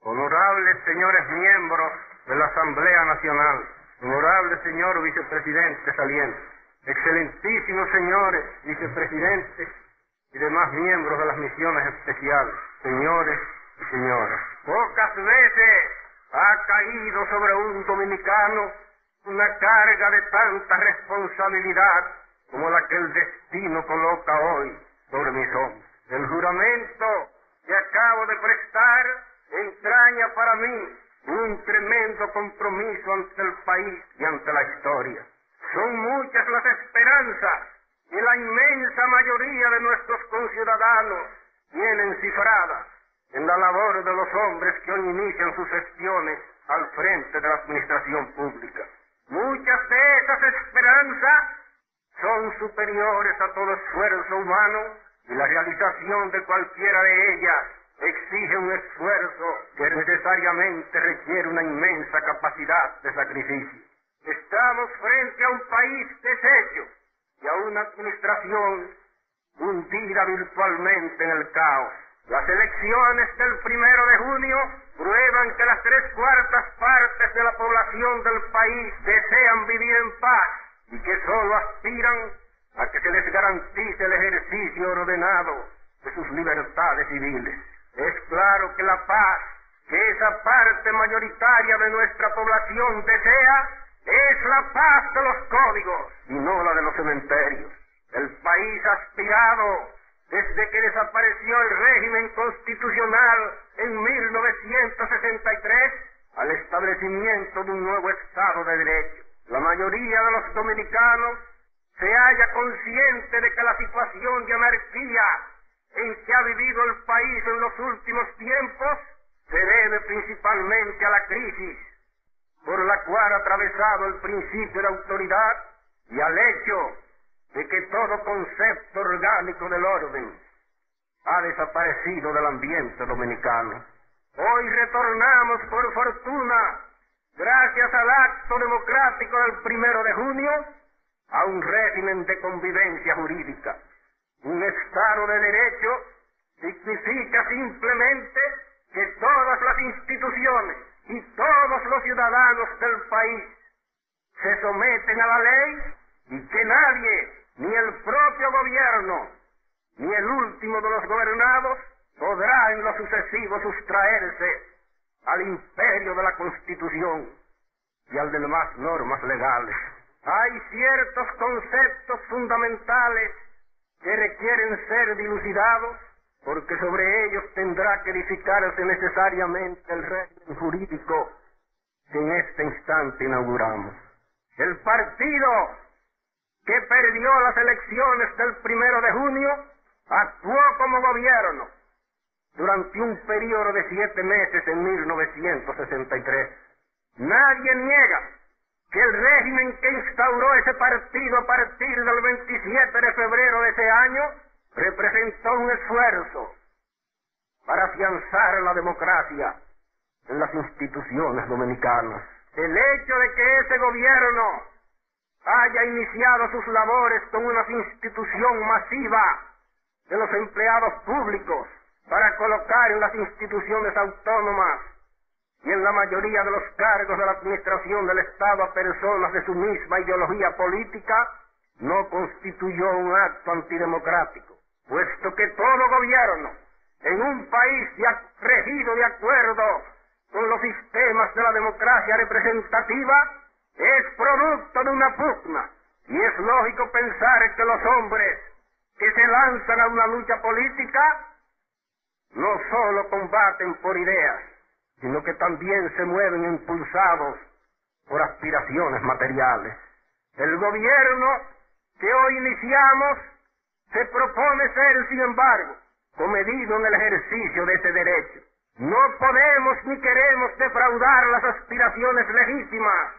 Honorables señores miembros de la Asamblea Nacional, honorable señor vicepresidente saliente, excelentísimos señores vicepresidentes y demás miembros de las misiones especiales, señores y señoras. Pocas veces ha caído sobre un dominicano una carga de tanta responsabilidad como la que el destino coloca hoy sobre mis hombros. El juramento que acabo de prestar entraña para mí un tremendo compromiso ante el país y ante la historia. Son muchas las esperanzas que la inmensa mayoría de nuestros conciudadanos tienen cifradas en la labor de los hombres que hoy inician sus gestiones al frente de la administración pública. Muchas de esas esperanzas son superiores a todo esfuerzo humano y la realización de cualquiera de ellas exige un esfuerzo que necesariamente requiere una inmensa capacidad de sacrificio. Estamos frente a un país deshecho y a una administración hundida virtualmente en el caos. Las elecciones del 1 de junio prueban que las 3/4 partes de la población del país desean vivir en paz y que solo aspiran a que se les garantice el ejercicio ordenado de sus libertades civiles. Es claro que la paz que esa parte mayoritaria de nuestra población desea es la paz de los códigos y no la de los cementerios. El país ha aspirado desde que desapareció el régimen constitucional en 1963 al establecimiento de un nuevo Estado de Derecho. La mayoría de los dominicanos se halla consciente de que la situación de anarquía en que ha vivido el país en los últimos tiempos se debe principalmente a la crisis por la cual ha atravesado el principio de autoridad y al hecho de que todo concepto orgánico del orden ha desaparecido del ambiente dominicano. Hoy retornamos, por fortuna, gracias al acto democrático del 1 de junio, a un régimen de convivencia jurídica. Un Estado de Derecho significa simplemente que todas las instituciones y todos los ciudadanos del país se someten a la ley y que nadie, ni el propio gobierno, ni el último de los gobernados, podrá en lo sucesivo sustraerse al imperio de la Constitución y al de demás normas legales. Hay ciertos conceptos fundamentales que requieren ser dilucidados, porque sobre ellos tendrá que edificarse necesariamente el régimen jurídico que en este instante inauguramos. El partido que perdió las elecciones del 1 de junio actuó como gobierno durante un periodo de 7 meses en 1963. Nadie niega que el régimen que instauró ese partido a partir del 27 de febrero de ese año representó un esfuerzo para afianzar la democracia en las instituciones dominicanas. El hecho de que ese gobierno haya iniciado sus labores con una institución masiva de los empleados públicos para colocar en las instituciones autónomas y en la mayoría de los cargos de la administración del Estado a personas de su misma ideología política, no constituyó un acto antidemocrático, puesto que todo gobierno en un país regido de acuerdo con los sistemas de la democracia representativa es producto de una pugna, y es lógico pensar que los hombres que se lanzan a una lucha política no solo combaten por ideas, sino que también se mueven impulsados por aspiraciones materiales. El gobierno que hoy iniciamos se propone ser, sin embargo, comedido en el ejercicio de ese derecho. No podemos ni queremos defraudar las aspiraciones legítimas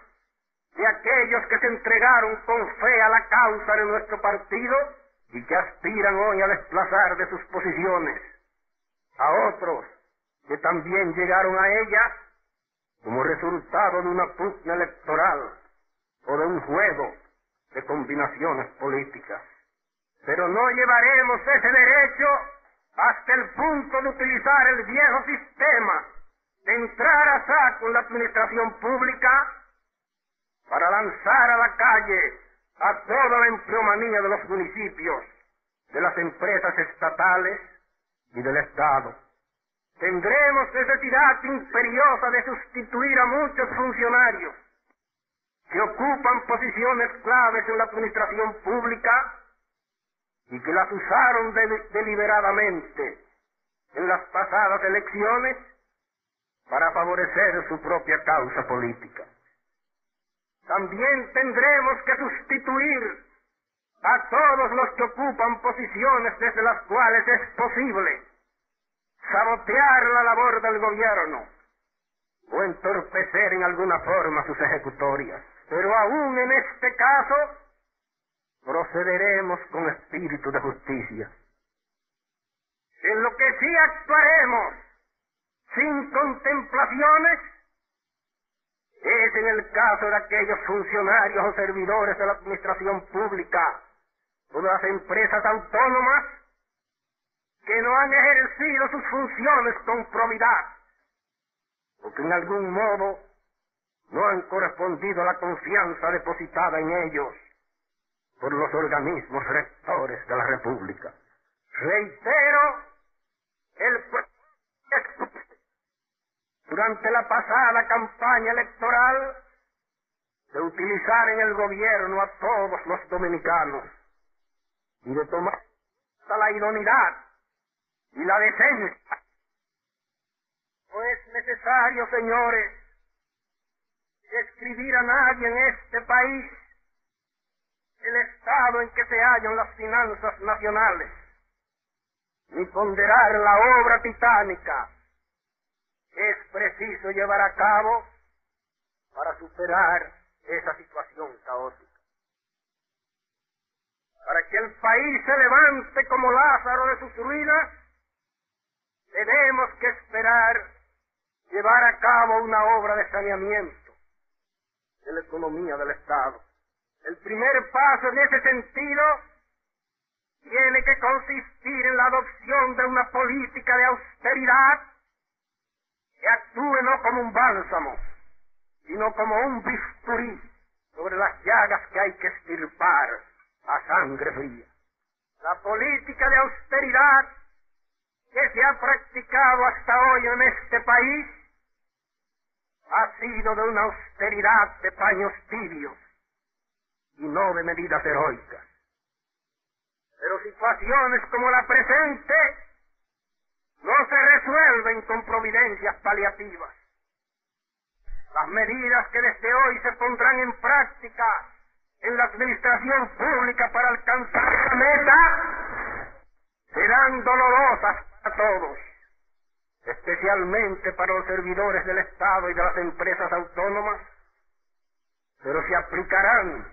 de aquellos que se entregaron con fe a la causa de nuestro partido y que aspiran hoy a desplazar de sus posiciones a otros que también llegaron a ella como resultado de una pugna electoral o de un juego de combinaciones políticas. Pero no llevaremos ese derecho hasta el punto de utilizar el viejo sistema de entrar a saco en la administración pública para lanzar a la calle a toda la empleomanía de los municipios, de las empresas estatales y del Estado. Tendremos necesidad imperiosa de sustituir a muchos funcionarios que ocupan posiciones claves en la administración pública y que las usaron deliberadamente en las pasadas elecciones para favorecer su propia causa política. También tendremos que sustituir a todos los que ocupan posiciones desde las cuales es posible sabotear la labor del gobierno o entorpecer en alguna forma sus ejecutorias. Pero aún en este caso procederemos con espíritu de justicia. En lo que sí actuaremos sin contemplaciones es en el caso de aquellos funcionarios o servidores de la administración pública o de las empresas autónomas que no han ejercido sus funciones con probidad o que en algún modo no han correspondido a la confianza depositada en ellos por los organismos rectores de la República. Reitero durante la pasada campaña electoral de utilizar en el gobierno a todos los dominicanos y de tomar la idoneidad y la decencia. No es necesario, señores, describir a nadie en este país el estado en que se hallan las finanzas nacionales, ni ponderar la obra titánica que es preciso llevar a cabo para superar esa situación caótica. Para que el país se levante como Lázaro de sus ruinas, tenemos que esperar llevar a cabo una obra de saneamiento de la economía del Estado. El primer paso en ese sentido tiene que consistir en la adopción de una política de austeridad que actúe no como un bálsamo, sino como un bisturí sobre las llagas que hay que extirpar a sangre fría. La política de austeridad que se ha practicado hasta hoy en este país ha sido de una austeridad de paños tibios y no de medidas heroicas. Pero situaciones como la presente no se resuelven con providencias paliativas. Las medidas que desde hoy se pondrán en práctica en la administración pública para alcanzar la meta serán dolorosas para todos, especialmente para los servidores del Estado y de las empresas autónomas, pero se aplicarán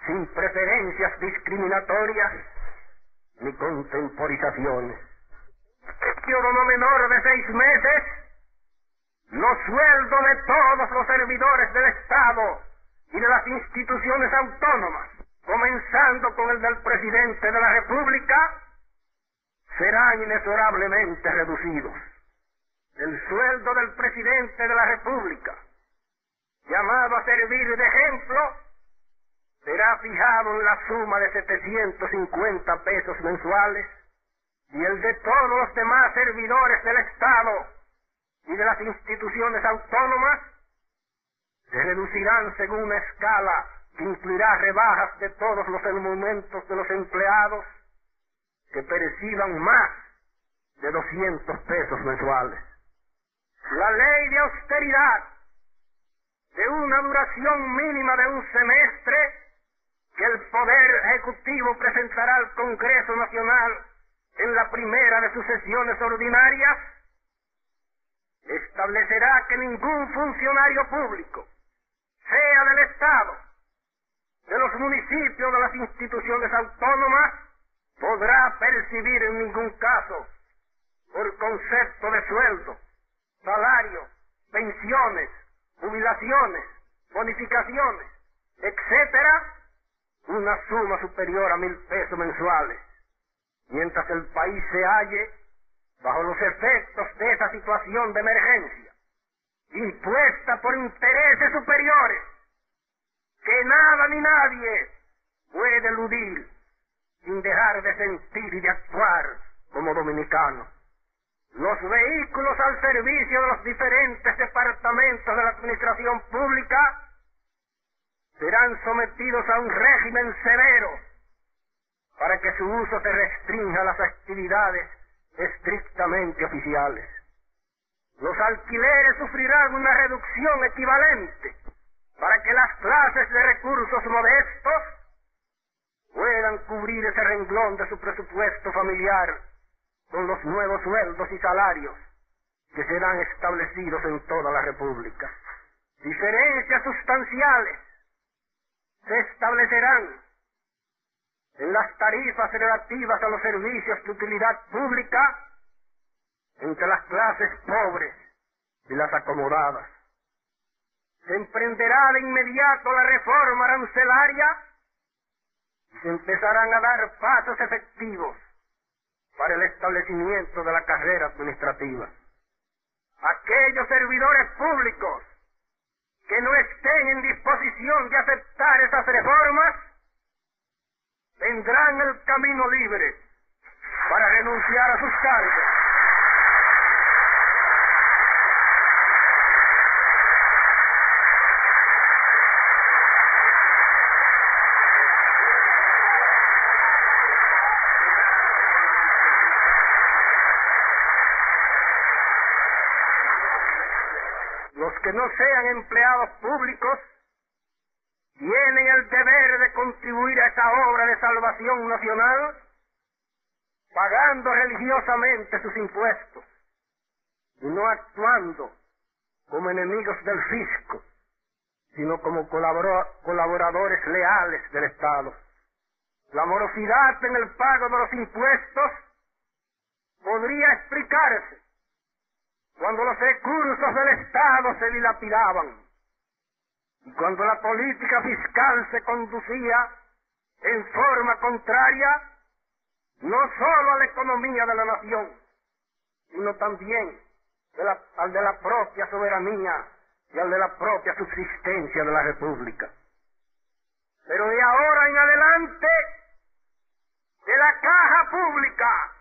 sin preferencias discriminatorias ni contemporizaciones. En un periodo no menor de 6 meses, los sueldos de todos los servidores del Estado y de las instituciones autónomas, comenzando con el del presidente de la República, serán inexorablemente reducidos. El sueldo del presidente de la República, llamado a servir de ejemplo, será fijado en la suma de 750 pesos mensuales, y el de todos los demás servidores del Estado y de las instituciones autónomas se reducirán según una escala que incluirá rebajas de todos los emolumentos de los empleados que perciban más de 200 pesos mensuales. La ley de austeridad, de una duración mínima de un semestre, que el Poder Ejecutivo presentará al Congreso Nacional en la primera de sus sesiones ordinarias, establecerá que ningún funcionario público, sea del Estado, de los municipios, de las instituciones autónomas, podrá percibir en ningún caso, por concepto de sueldo, salario, pensiones, jubilaciones, bonificaciones, etcétera, una suma superior a 1.000 pesos mensuales, mientras el país se halle bajo los efectos de esa situación de emergencia, impuesta por intereses superiores, que nada ni nadie puede eludir sin dejar de sentir y de actuar como dominicanos. Los vehículos al servicio de los diferentes departamentos de la administración pública serán sometidos a un régimen severo para que su uso se restrinja a las actividades estrictamente oficiales. Los alquileres sufrirán una reducción equivalente para que las clases de recursos modestos puedan cubrir ese renglón de su presupuesto familiar con los nuevos sueldos y salarios que serán establecidos en toda la República. Diferencias sustanciales se establecerán en las tarifas relativas a los servicios de utilidad pública entre las clases pobres y las acomodadas. Se emprenderá de inmediato la reforma arancelaria y se empezarán a dar pasos efectivos para el establecimiento de la carrera administrativa. Aquellos servidores públicos que no estén en disposición de aceptar esas reformas tendrán el camino libre para renunciar a sus cargos. Los que no sean empleados públicos tienen el deber de contribuir a esa obra de salvación nacional pagando religiosamente sus impuestos y no actuando como enemigos del fisco, sino como colaboradores leales del Estado. La morosidad en el pago de los impuestos podría explicarse cuando los recursos del Estado se dilapidaban y cuando la política fiscal se conducía en forma contraria no solo a la economía de la nación, sino también al de la propia soberanía y al de la propia subsistencia de la República. Pero de ahora en adelante, de la caja pública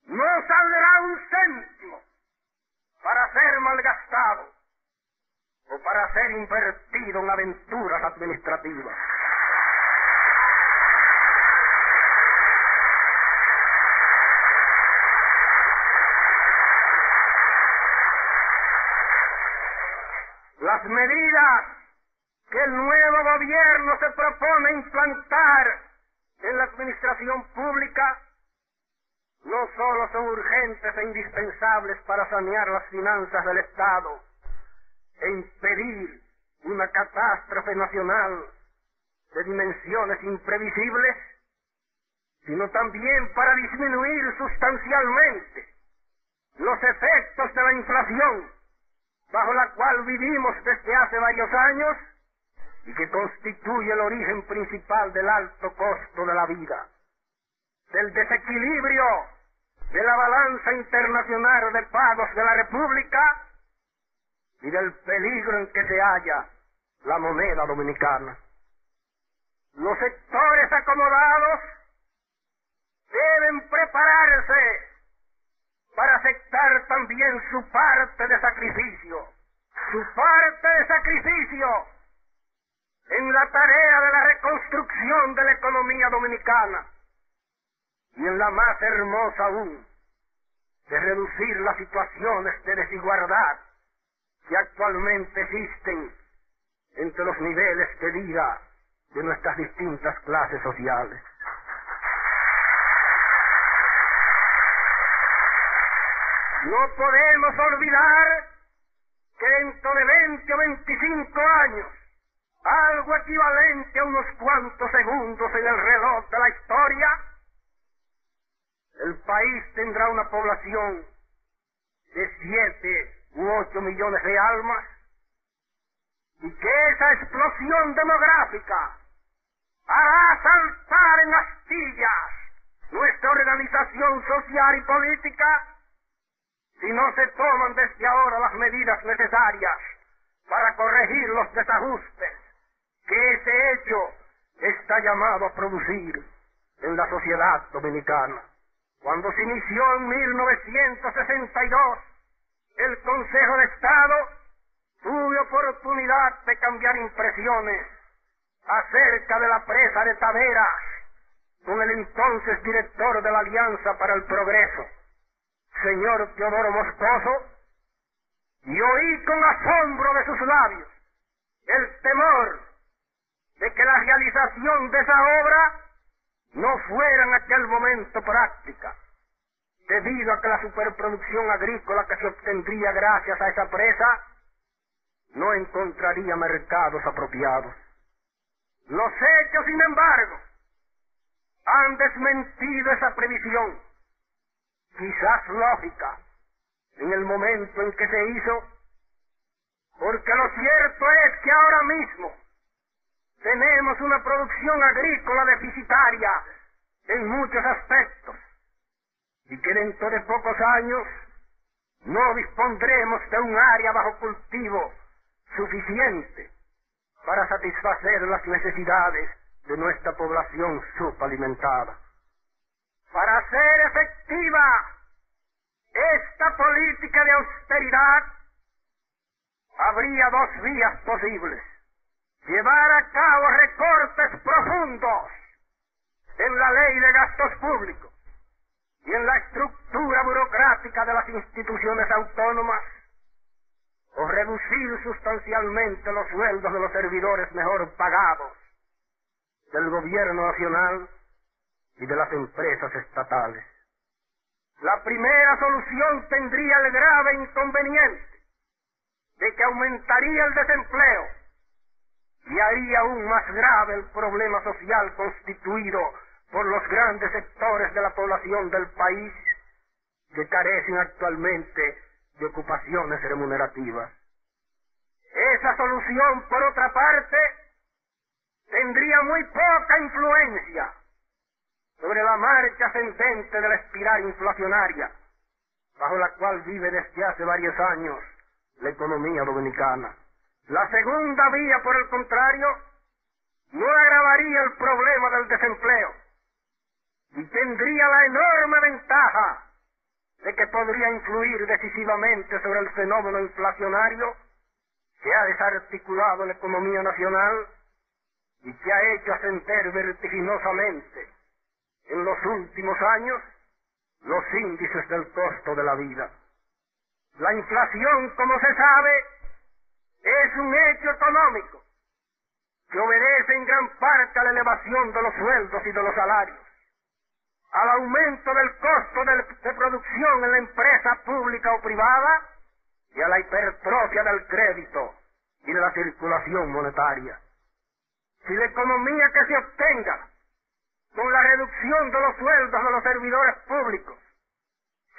no saldrá un céntimo para ser malgastado o para ser invertido en aventuras administrativas. Las medidas que el nuevo gobierno se propone implantar en la administración pública no solo son urgentes e indispensables para sanear las finanzas del Estado e impedir una catástrofe nacional de dimensiones imprevisibles, sino también para disminuir sustancialmente los efectos de la inflación bajo la cual vivimos desde hace varios años y que constituye el origen principal del alto costo de la vida, del desequilibrio de la balanza internacional de pagos de la República y del peligro en que se halla la moneda dominicana. Los sectores acomodados deben prepararse para aceptar también su parte de sacrificio en la tarea de la reconstrucción de la economía dominicana y en la más hermosa aún, de reducir las situaciones de desigualdad que actualmente existen entre los niveles de vida de nuestras distintas clases sociales. No podemos olvidar que dentro de 20 o 25 años, algo equivalente a unos cuantos segundos en el reloj de la historia, el país tendrá una población de 7 u 8 millones de almas y que esa explosión demográfica hará saltar en astillas nuestra organización social y política si no se toman desde ahora las medidas necesarias para corregir los desajustes que ese hecho está llamado a producir en la sociedad dominicana. Cuando se inició en 1962 el Consejo de Estado, tuve oportunidad de cambiar impresiones acerca de la presa de Taveras con el entonces director de la Alianza para el Progreso, señor Teodoro Moscoso, y oí con asombro de sus labios el temor de que la realización de esa obra no fuera en aquel momento práctica, debido a que la superproducción agrícola que se obtendría gracias a esa presa no encontraría mercados apropiados. Los hechos, sin embargo, han desmentido esa previsión, quizás lógica, en el momento en que se hizo, porque lo cierto es que ahora mismo tenemos una producción agrícola deficitaria en muchos aspectos, y que dentro de pocos años no dispondremos de un área bajo cultivo suficiente para satisfacer las necesidades de nuestra población subalimentada. Para ser efectiva esta política de austeridad, habría dos vías posibles: llevar a cabo recortes profundos en la ley de gastos públicos y en la estructura burocrática de las instituciones autónomas, o reducir sustancialmente los sueldos de los servidores mejor pagados del gobierno nacional y de las empresas estatales. La primera solución tendría el grave inconveniente de que aumentaría el desempleo y haría aún más grave el problema social constituido por los grandes sectores de la población del país que carecen actualmente de ocupaciones remunerativas. Esa solución, por otra parte, tendría muy poca influencia sobre la marcha ascendente de la espiral inflacionaria, bajo la cual vive desde hace varios años la economía dominicana. La segunda vía, por el contrario, no agravaría el problema del desempleo y tendría la enorme ventaja de que podría influir decisivamente sobre el fenómeno inflacionario que ha desarticulado la economía nacional y que ha hecho ascender vertiginosamente en los últimos años los índices del costo de la vida. La inflación, como se sabe, es un hecho económico que obedece en gran parte a la elevación de los sueldos y de los salarios, al aumento del costo de producción en la empresa pública o privada y a la hipertrofia del crédito y de la circulación monetaria. Si la economía que se obtenga con la reducción de los sueldos de los servidores públicos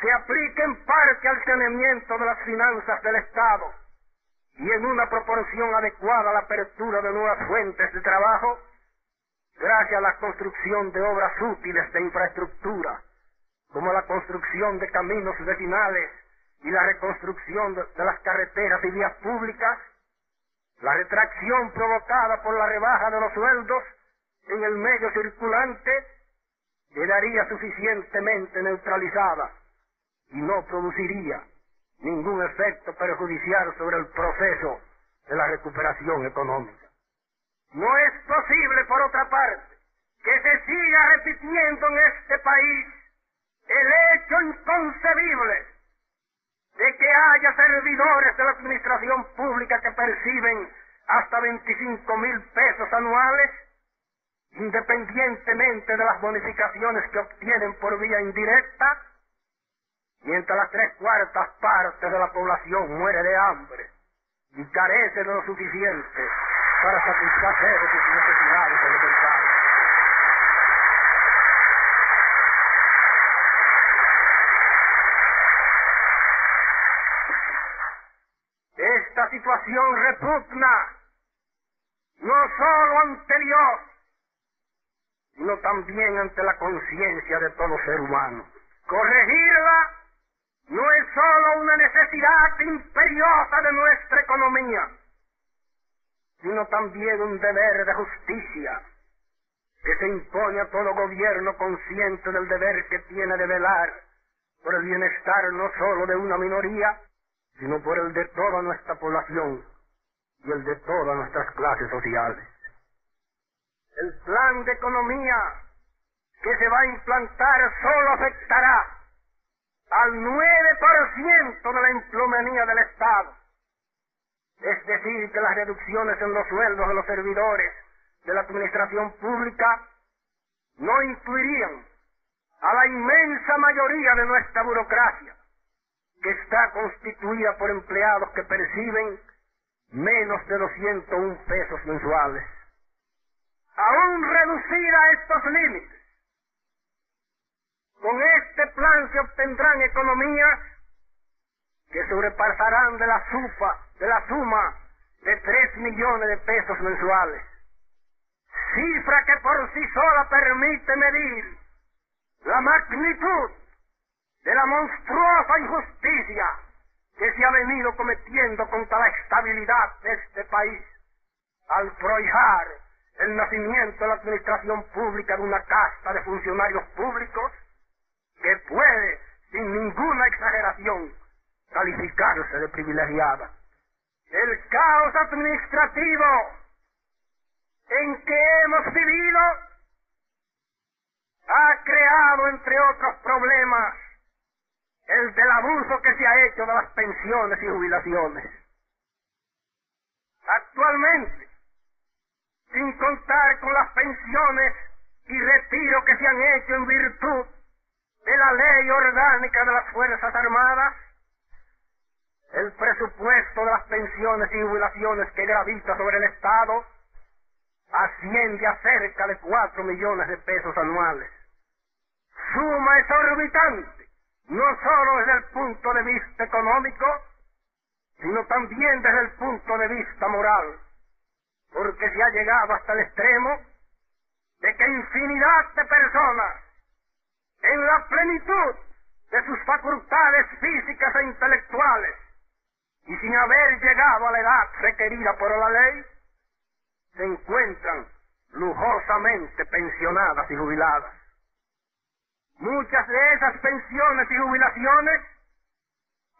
se aplica en parte al saneamiento de las finanzas del Estado y en una proporción adecuada a la apertura de nuevas fuentes de trabajo, gracias a la construcción de obras útiles de infraestructura, como la construcción de caminos vecinales y la reconstrucción de las carreteras y vías públicas, la retracción provocada por la rebaja de los sueldos en el medio circulante quedaría suficientemente neutralizada y no produciría ningún efecto perjudicial sobre el proceso de la recuperación económica. No es posible, por otra parte, que se siga repitiendo en este país el hecho inconcebible de que haya servidores de la administración pública que perciben hasta 25,000 pesos anuales, independientemente de las bonificaciones que obtienen por vía indirecta, mientras las 3/4 partes de la población muere de hambre y carece de lo suficiente para satisfacer sus necesidades elementales. Esta situación repugna no solo ante Dios, sino también ante la conciencia de todo ser humano. Corregirla no es sólo una necesidad imperiosa de nuestra economía, sino también un deber de justicia que se impone a todo gobierno consciente del deber que tiene de velar por el bienestar no sólo de una minoría, sino por el de toda nuestra población y el de todas nuestras clases sociales. El plan de economía que se va a implantar solo afectará al 9% de la empleomanía del Estado. Es decir, que las reducciones en los sueldos de los servidores de la administración pública no incluirían a la inmensa mayoría de nuestra burocracia, que está constituida por empleados que perciben menos de 201 pesos mensuales. Aún reducida estos límites, con este plan se obtendrán economías que sobrepasarán de la suma de 3 millones de pesos mensuales, cifra que por sí sola permite medir la magnitud de la monstruosa injusticia que se ha venido cometiendo contra la estabilidad de este país al prohijar el nacimiento de la administración pública de una casta de funcionarios públicos que puede, sin ninguna exageración, calificarse de privilegiada. El caos administrativo en que hemos vivido ha creado, entre otros problemas, el del abuso que se ha hecho de las pensiones y jubilaciones. Actualmente, sin contar con las pensiones y retiro que se han hecho en virtud de la ley orgánica de las Fuerzas Armadas, el presupuesto de las pensiones y jubilaciones que gravita sobre el Estado asciende a cerca de 4 millones de pesos anuales. Suma exorbitante, no solo desde el punto de vista económico, sino también desde el punto de vista moral, porque se ha llegado hasta el extremo de que infinidad de personas, en la plenitud de sus facultades físicas e intelectuales, y sin haber llegado a la edad requerida por la ley, se encuentran lujosamente pensionadas y jubiladas. Muchas de esas pensiones y jubilaciones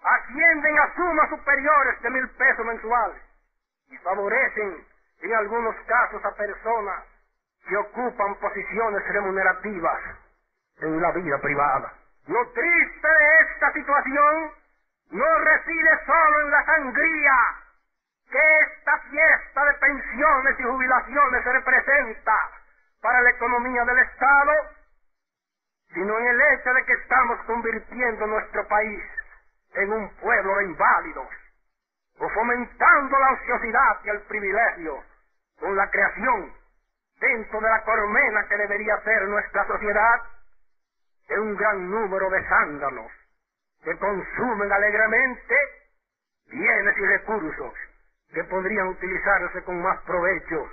ascienden a sumas superiores de 1,000 pesos mensuales y favorecen en algunos casos a personas que ocupan posiciones remunerativas en la vida privada. Lo triste de esta situación no reside solo en la sangría que esta fiesta de pensiones y jubilaciones representa para la economía del Estado, sino en el hecho de que estamos convirtiendo nuestro país en un pueblo de inválidos, o fomentando la ociosidad y el privilegio con la creación, dentro de la colmena que debería ser nuestra sociedad, de un gran número de zánganos que consumen alegremente bienes y recursos que podrían utilizarse con más provecho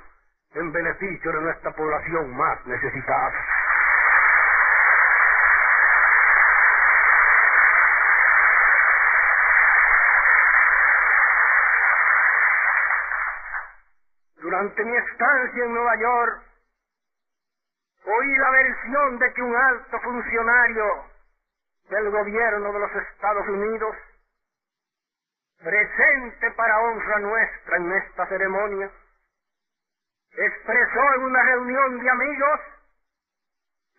en beneficio de nuestra población más necesitada. Durante mi estancia en Nueva York, oí la versión de que un alto funcionario del gobierno de los Estados Unidos, presente para honra nuestra en esta ceremonia, expresó en una reunión de amigos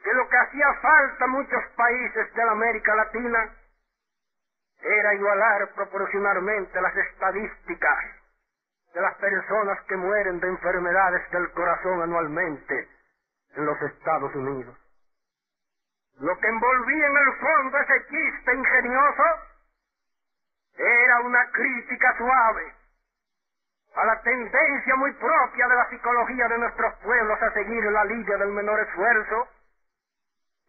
que lo que hacía falta a muchos países de la América Latina era igualar proporcionalmente las estadísticas de las personas que mueren de enfermedades del corazón anualmente en los Estados Unidos. Lo que envolvía en el fondo ese chiste ingenioso era una crítica suave a la tendencia muy propia de la psicología de nuestros pueblos a seguir la línea del menor esfuerzo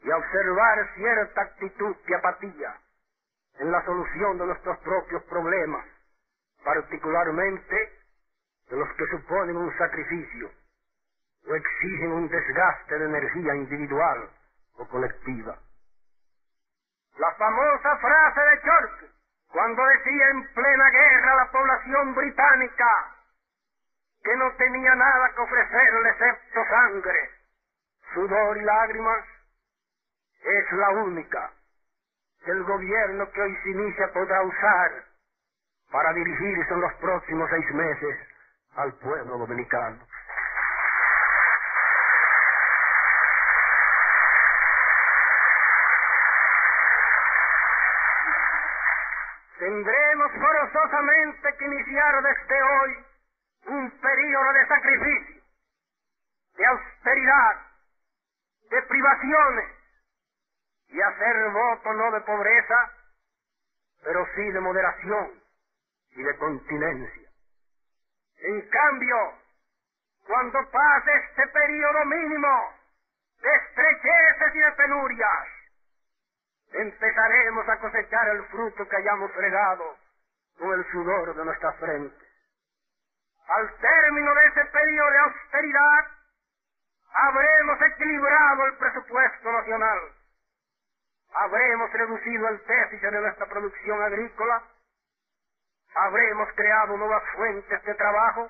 y a observar cierta actitud de apatía en la solución de nuestros propios problemas, particularmente de los que suponen un sacrificio o exigen un desgaste de energía individual o colectiva. La famosa frase de Churchill, cuando decía en plena guerra a la población británica que no tenía nada que ofrecerle excepto sangre, sudor y lágrimas, es la única que el gobierno que hoy se inicia podrá usar para dirigirse en los próximos 6 meses al pueblo dominicano. Tendremos forzosamente que iniciar desde hoy un período de sacrificio, de austeridad, de privaciones, y hacer voto no de pobreza, pero sí de moderación y de continencia. En cambio, cuando pase este período mínimo de estrecheces y de penurias, empezaremos a cosechar el fruto que hayamos regado con el sudor de nuestra frente. Al término de ese periodo de austeridad, habremos equilibrado el presupuesto nacional, habremos reducido el déficit de nuestra producción agrícola, habremos creado nuevas fuentes de trabajo,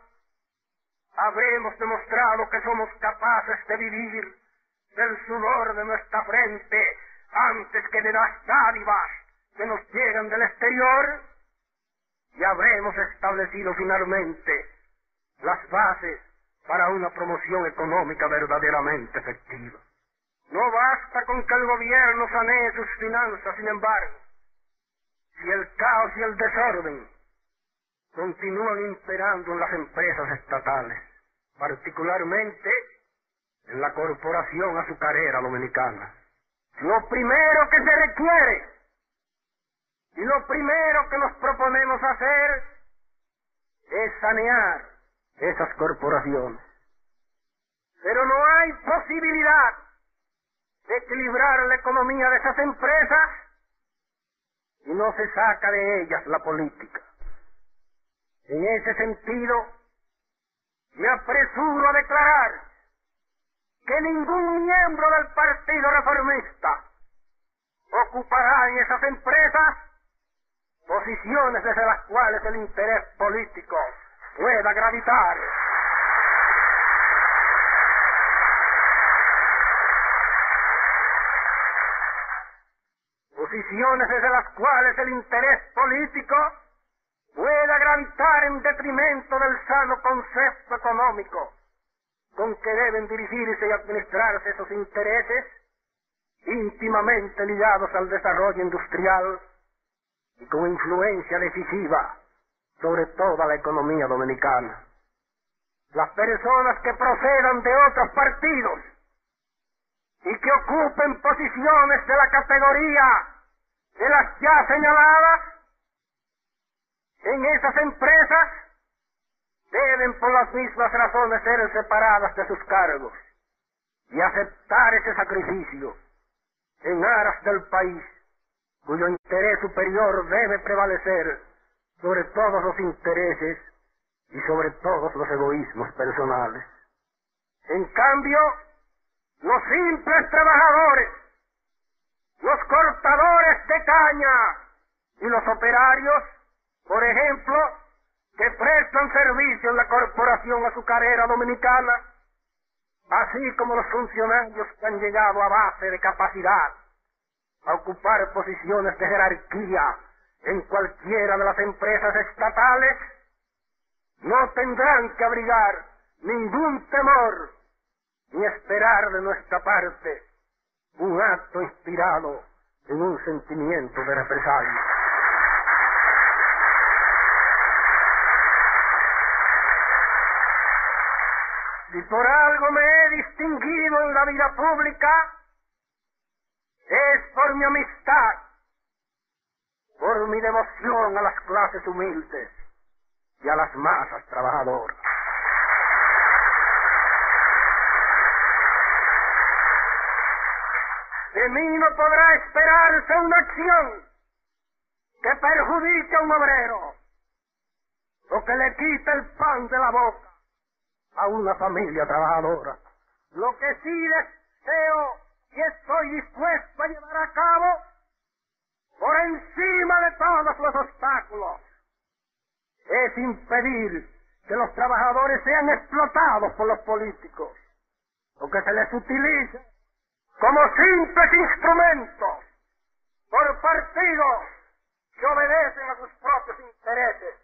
habremos demostrado que somos capaces de vivir del sudor de nuestra frente antes que de las dádivas que nos llegan del exterior, y habremos establecido finalmente las bases para una promoción económica verdaderamente efectiva. No basta con que el gobierno sanee sus finanzas, sin embargo, si el caos y el desorden continúan imperando en las empresas estatales, particularmente en la Corporación Azucarera Dominicana. Lo primero que se requiere y lo primero que nos proponemos hacer es sanear esas corporaciones. Pero no hay posibilidad de equilibrar la economía de esas empresas y no se saca de ellas la política. En ese sentido, me apresuro a declarar que ningún miembro del Partido Reformista ocupará en esas empresas posiciones desde las cuales el interés político pueda gravitar. Posiciones desde las cuales el interés político pueda gravitar en detrimento del sano concepto económico con que deben dirigirse y administrarse esos intereses íntimamente ligados al desarrollo industrial y con influencia decisiva sobre toda la economía dominicana. Las personas que procedan de otros partidos y que ocupen posiciones de la categoría de las ya señaladas en esas empresas deben por las mismas razones ser separadas de sus cargos y aceptar ese sacrificio en aras del país, cuyo interés superior debe prevalecer sobre todos los intereses y sobre todos los egoísmos personales. En cambio, los simples trabajadores, los cortadores de caña y los operarios, por ejemplo, que prestan servicio en la Corporación Azucarera Dominicana, así como los funcionarios que han llegado a base de capacidad a ocupar posiciones de jerarquía en cualquiera de las empresas estatales, no tendrán que abrigar ningún temor ni esperar de nuestra parte un acto inspirado en un sentimiento de represalia. Si por algo me he distinguido en la vida pública, es por mi amistad, por mi devoción a las clases humildes y a las masas trabajadoras. De mí no podrá esperarse una acción que perjudique a un obrero, o que le quite el pan de la boca, a una familia trabajadora. Lo que sí deseo y estoy dispuesto a llevar a cabo, por encima de todos los obstáculos, es impedir que los trabajadores sean explotados por los políticos, o que se les utilice como simples instrumentos por partidos que obedecen a sus propios intereses,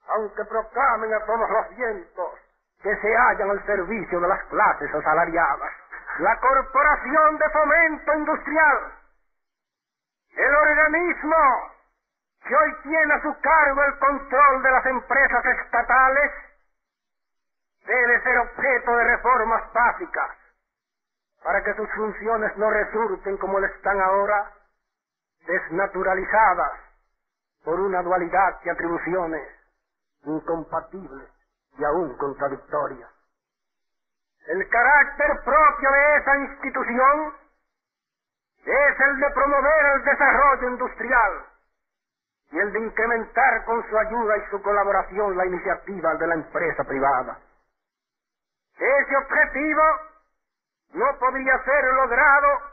aunque proclamen a todos los vientos que se hallan al servicio de las clases asalariadas. La Corporación de Fomento Industrial, el organismo que hoy tiene a su cargo el control de las empresas estatales, debe ser objeto de reformas básicas para que sus funciones no resulten como lo están ahora, desnaturalizadas por una dualidad de atribuciones incompatibles y aún contradictorias. El carácter propio de esa institución es el de promover el desarrollo industrial y el de incrementar con su ayuda y su colaboración la iniciativa de la empresa privada. Ese objetivo no podría ser logrado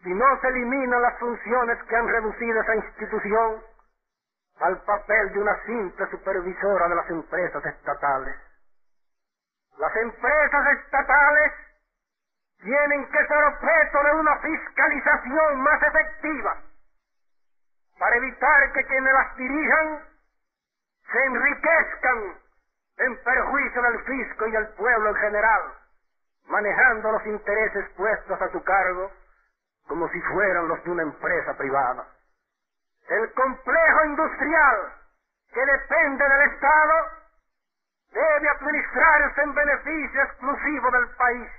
si no se eliminan las funciones que han reducido esa institución al papel de una simple supervisora de las empresas estatales. Las empresas estatales tienen que ser objeto de una fiscalización más efectiva para evitar que quienes las dirijan se enriquezcan en perjuicio del fisco y del pueblo en general, manejando los intereses puestos a su cargo como si fueran los de una empresa privada. El complejo industrial que depende del Estado debe administrarse en beneficio exclusivo del país.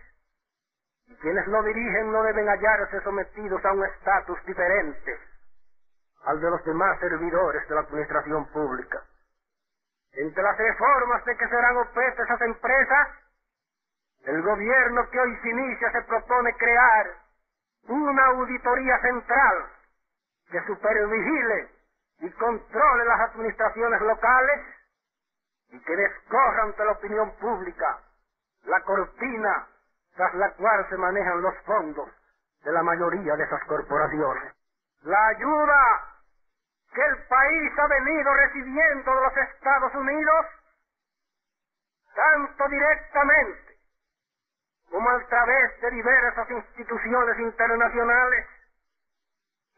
Y quienes lo dirigen no deben hallarse sometidos a un estatus diferente al de los demás servidores de la administración pública. Entre las reformas de que serán objeto esas empresas, el gobierno que hoy se inicia se propone crear una auditoría central que supervigile y controle las administraciones locales y que descorra ante la opinión pública la cortina tras la cual se manejan los fondos de la mayoría de esas corporaciones. La ayuda que el país ha venido recibiendo de los Estados Unidos, tanto directamente como a través de diversas instituciones internacionales,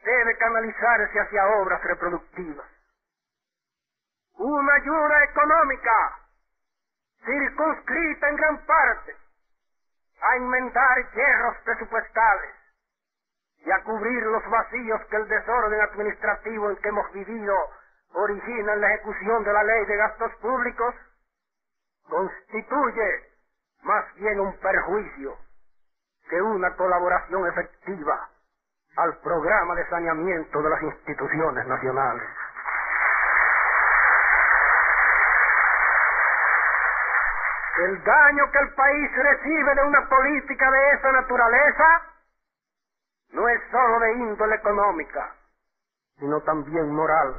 debe canalizarse hacia obras reproductivas. Una ayuda económica circunscrita en gran parte a enmendar hierros presupuestales y a cubrir los vacíos que el desorden administrativo en que hemos vivido origina en la ejecución de la ley de gastos públicos, constituye más bien un perjuicio que una colaboración efectiva al programa de saneamiento de las instituciones nacionales. El daño que el país recibe de una política de esa naturaleza no es sólo de índole económica, sino también moral.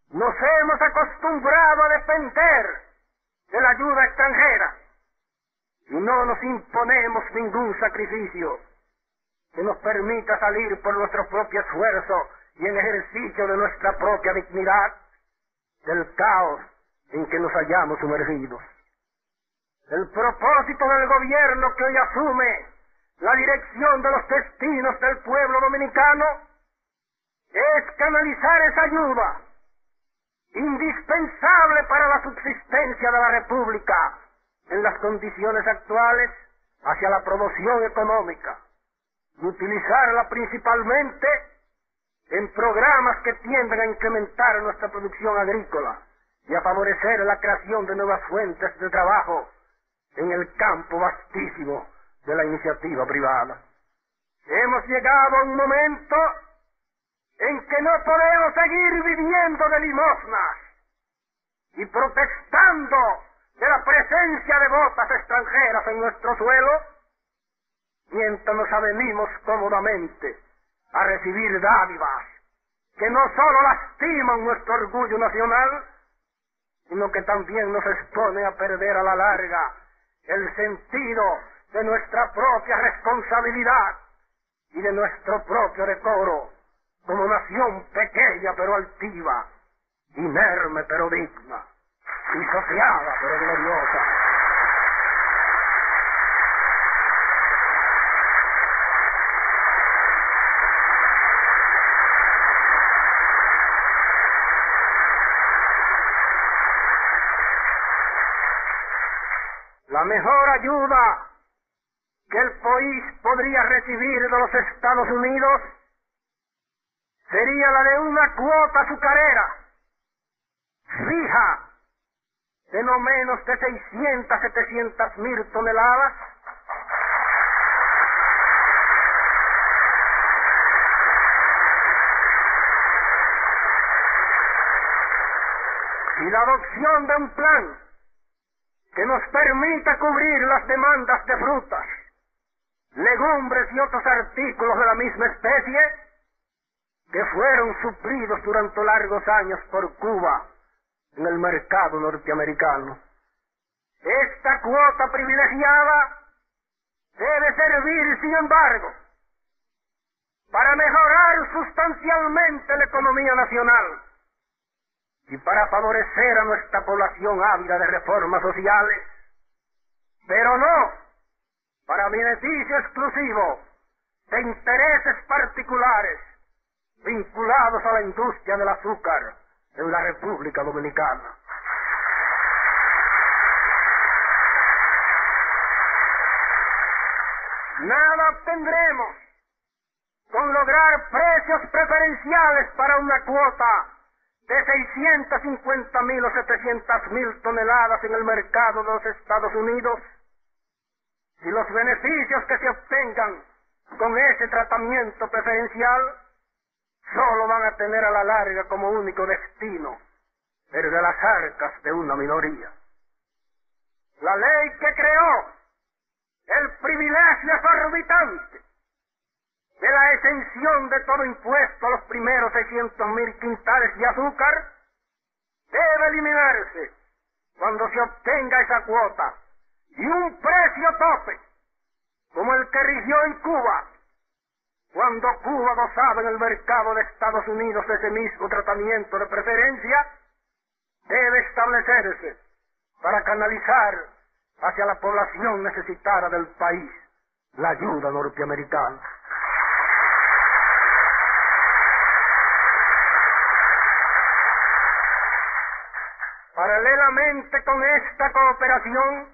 Nos hemos acostumbrado a depender de la ayuda extranjera y no nos imponemos ningún sacrificio que nos permita salir por nuestro propio esfuerzo y en ejercicio de nuestra propia dignidad del caos en que nos hallamos sumergidos. El propósito del gobierno que hoy asume la dirección de los destinos del pueblo dominicano es canalizar esa ayuda indispensable para la subsistencia de la República en las condiciones actuales hacia la promoción económica y utilizarla principalmente en programas que tienden a incrementar nuestra producción agrícola y a favorecer la creación de nuevas fuentes de trabajo en el campo vastísimo de la iniciativa privada. Hemos llegado a un momento en que no podemos seguir viviendo de limosnas y protestando de la presencia de botas extranjeras en nuestro suelo, mientras nos avenimos cómodamente a recibir dádivas que no solo lastiman nuestro orgullo nacional, sino que también nos exponen a perder a la larga el sentido de nuestra propia responsabilidad y de nuestro propio decoro como nación pequeña pero altiva, inerme pero digna, disociada pero gloriosa. La mejor ayuda que el país podría recibir de los Estados Unidos sería la de una cuota azucarera fija de no menos de 600 a 700 mil toneladas, y la adopción de un plan que nos permita cubrir las demandas de frutas, legumbres y otros artículos de la misma especie que fueron suplidos durante largos años por Cuba en el mercado norteamericano. Esta cuota privilegiada debe servir, sin embargo, para mejorar sustancialmente la economía nacional y para favorecer a nuestra población ávida de reformas sociales, pero no para beneficio exclusivo de intereses particulares vinculados a la industria del azúcar en la República Dominicana. Nada obtendremos con lograr precios preferenciales para una cuota de 650.000 o 700.000 toneladas en el mercado de los Estados Unidos, si los beneficios que se obtengan con ese tratamiento preferencial solo van a tener a la larga como único destino el de las arcas de una minoría. La ley que creó el privilegio exorbitante de la exención de todo impuesto a los primeros 600.000 quintales de azúcar debe eliminarse cuando se obtenga esa cuota, y un precio tope como el que rigió en Cuba cuando Cuba gozaba en el mercado de Estados Unidos de ese mismo tratamiento de preferencia debe establecerse para canalizar hacia la población necesitada del país la ayuda norteamericana. Paralelamente con esta cooperación,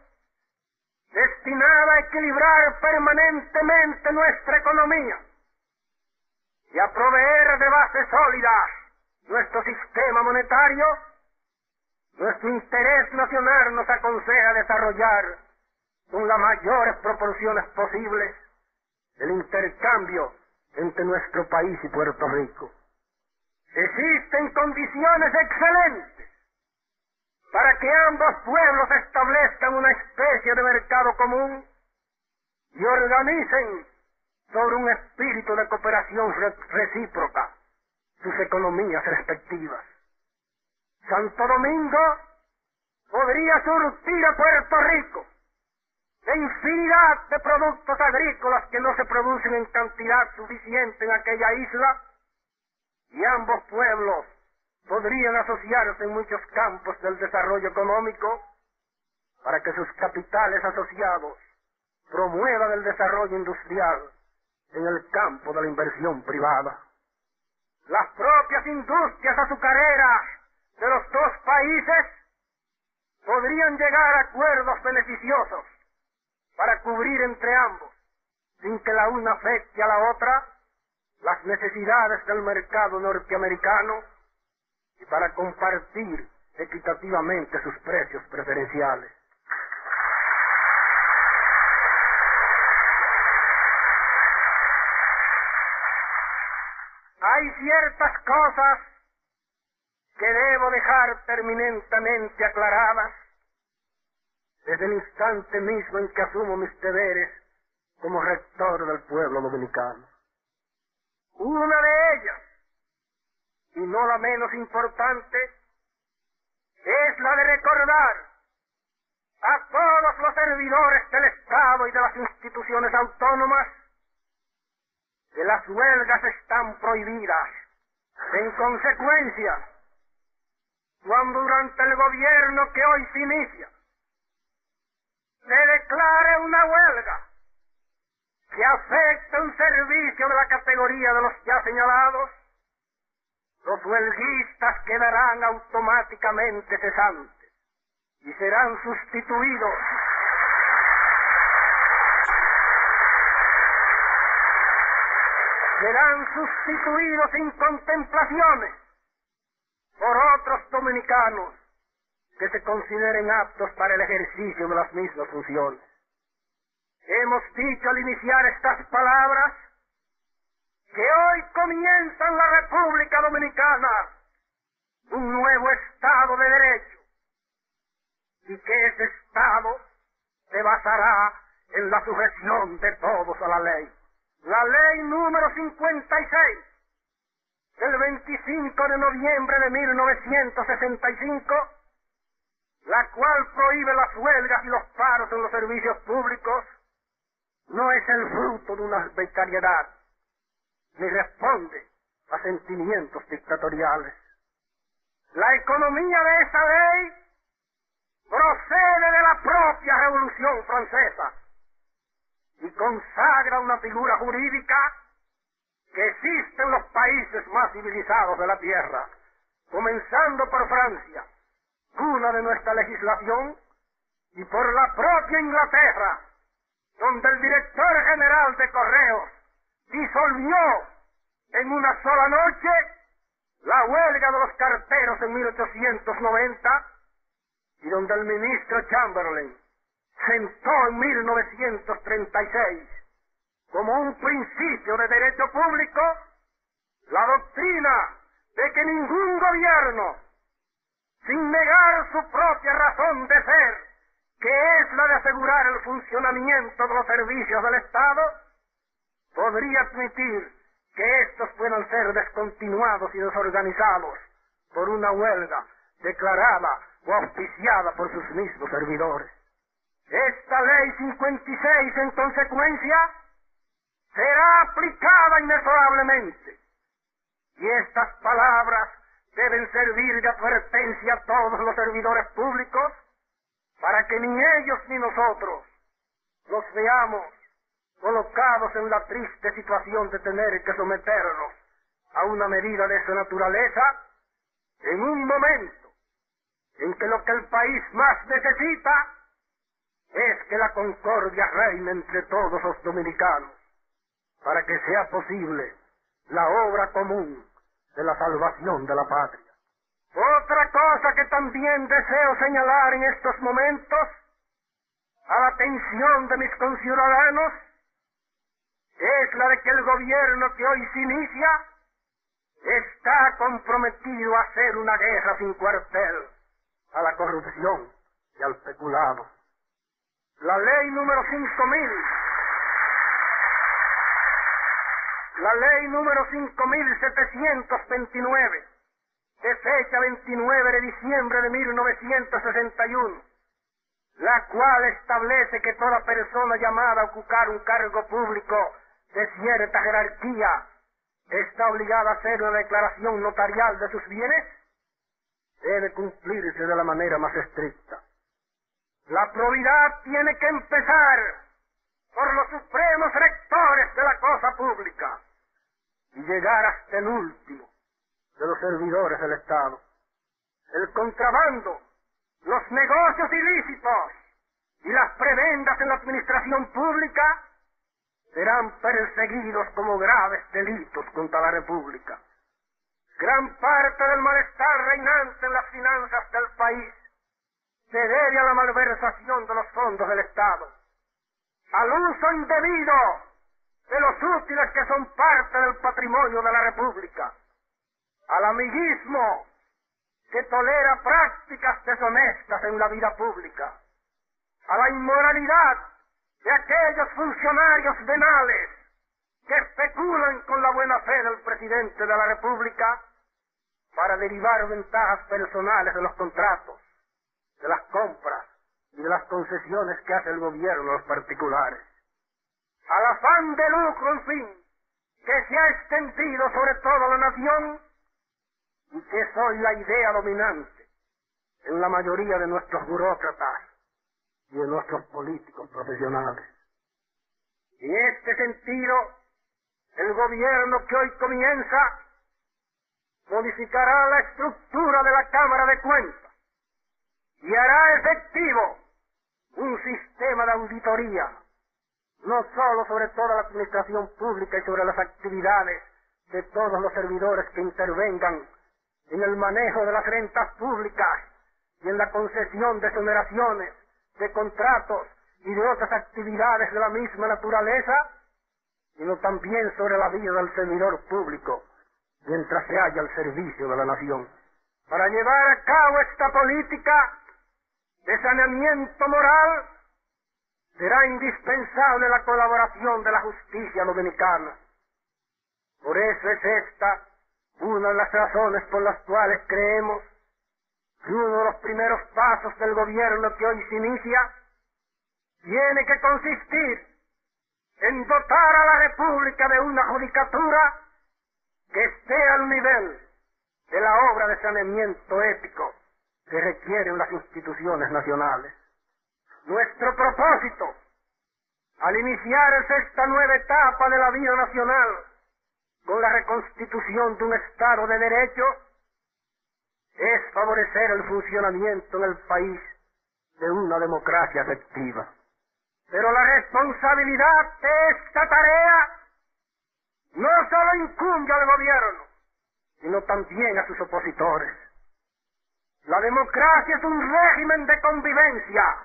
destinada a equilibrar permanentemente nuestra economía y a proveer de base sólida nuestro sistema monetario, nuestro interés nacional nos aconseja desarrollar con las mayores proporciones posibles el intercambio entre nuestro país y Puerto Rico. Existen condiciones excelentes para que ambos pueblos establezcan una especie de mercado común y organicen sobre un espíritu de cooperación recíproca sus economías respectivas. Santo Domingo podría surtir a Puerto Rico de infinidad de productos agrícolas que no se producen en cantidad suficiente en aquella isla, y ambos pueblos podrían asociarse en muchos campos del desarrollo económico para que sus capitales asociados promuevan el desarrollo industrial en el campo de la inversión privada. Las propias industrias azucareras de los dos países podrían llegar a acuerdos beneficiosos para cubrir entre ambos, sin que la una afecte a la otra, las necesidades del mercado norteamericano y para compartir equitativamente sus precios preferenciales. Hay ciertas cosas que debo dejar terminantemente aclaradas desde el instante mismo en que asumo mis deberes como rector del pueblo dominicano. Una de ellas, y no la menos importante, es la de recordar a todos los servidores del Estado y de las instituciones autónomas que las huelgas están prohibidas. En consecuencia, cuando durante el gobierno que hoy se inicia se declare una huelga que afecta un servicio de la categoría de los ya señalados, los huelguistas quedarán automáticamente cesantes y serán sustituidos sin contemplaciones por otros dominicanos que se consideren aptos para el ejercicio de las mismas funciones. Hemos dicho al iniciar estas palabras que hoy comienza en la República Dominicana un nuevo Estado de Derecho y que ese Estado se basará en la sujeción de todos a la ley. La ley número 56 del 25 de noviembre de 1965, la cual prohíbe las huelgas y los paros en los servicios públicos, no es el fruto de una arbitrariedad, ni responde a sentimientos dictatoriales. La economía de esa ley procede de la propia Revolución Francesa y consagra una figura jurídica que existe en los países más civilizados de la tierra, comenzando por Francia, cuna de nuestra legislación, y por la propia Inglaterra, donde el director general de Correos disolvió en una sola noche la huelga de los carteros en 1890, y donde el ministro Chamberlain sentó en 1936 como un principio de derecho público la doctrina de que ningún gobierno, sin negar su propia razón de ser, que es la de asegurar el funcionamiento de los servicios del Estado, podría admitir que estos puedan ser descontinuados y desorganizados por una huelga declarada o auspiciada por sus mismos servidores. Esta ley 56, en consecuencia, será aplicada inexorablemente, y estas palabras deben servir de advertencia a todos los servidores públicos para que ni ellos ni nosotros los veamos colocados en la triste situación de tener que someternos a una medida de esa naturaleza en un momento en que lo que el país más necesita es que la concordia reine entre todos los dominicanos para que sea posible la obra común de la salvación de la patria. Otra cosa que también deseo señalar en estos momentos a la atención de mis conciudadanos es la de que el gobierno que hoy se inicia está comprometido a hacer una guerra sin cuartel a la corrupción y al peculado. La ley número 5729, de fecha 29 de diciembre de 1961, la cual establece que toda persona llamada a ocupar un cargo público de cierta jerarquía está obligada a hacer una declaración notarial de sus bienes, debe cumplirse de la manera más estricta. La probidad tiene que empezar por los supremos rectores de la cosa pública y llegar hasta el último de los servidores del Estado. El contrabando, los negocios ilícitos y las prebendas en la administración pública serán perseguidos como graves delitos contra la República. Gran parte del malestar reinante en las finanzas del país se debe a la malversación de los fondos del Estado, al uso indebido de los útiles que son parte del patrimonio de la República, al amiguismo que tolera prácticas deshonestas en la vida pública, a la inmoralidad de aquellos funcionarios venales que especulan con la buena fe del presidente de la República para derivar ventajas personales de los contratos, de las compras y de las concesiones que hace el gobierno a los particulares, al afán de lucro, en fin, que se ha extendido sobre toda la nación y que es hoy la idea dominante en la mayoría de nuestros burócratas y de nuestros políticos profesionales. En este sentido, el gobierno que hoy comienza modificará la estructura de la Cámara de Cuentas y hará efectivo un sistema de auditoría, no solo sobre toda la administración pública y sobre las actividades de todos los servidores que intervengan en el manejo de las rentas públicas y en la concesión de exoneraciones, de contratos y de otras actividades de la misma naturaleza, sino también sobre la vida del servidor público, mientras se halla al servicio de la nación. Para llevar a cabo esta política de saneamiento moral, será indispensable la colaboración de la justicia dominicana. Por eso es esta una de las razones por las cuales creemos que uno de los primeros pasos del gobierno que hoy se inicia tiene que consistir en dotar a la República de una judicatura que esté al nivel de la obra de saneamiento ético que requieren las instituciones nacionales. Nuestro propósito, al iniciar esta nueva etapa de la vida nacional con la reconstitución de un Estado de Derecho, es favorecer el funcionamiento en el país de una democracia efectiva. Pero la responsabilidad de esta tarea no solo incumbe al gobierno, sino también a sus opositores. La democracia es un régimen de convivencia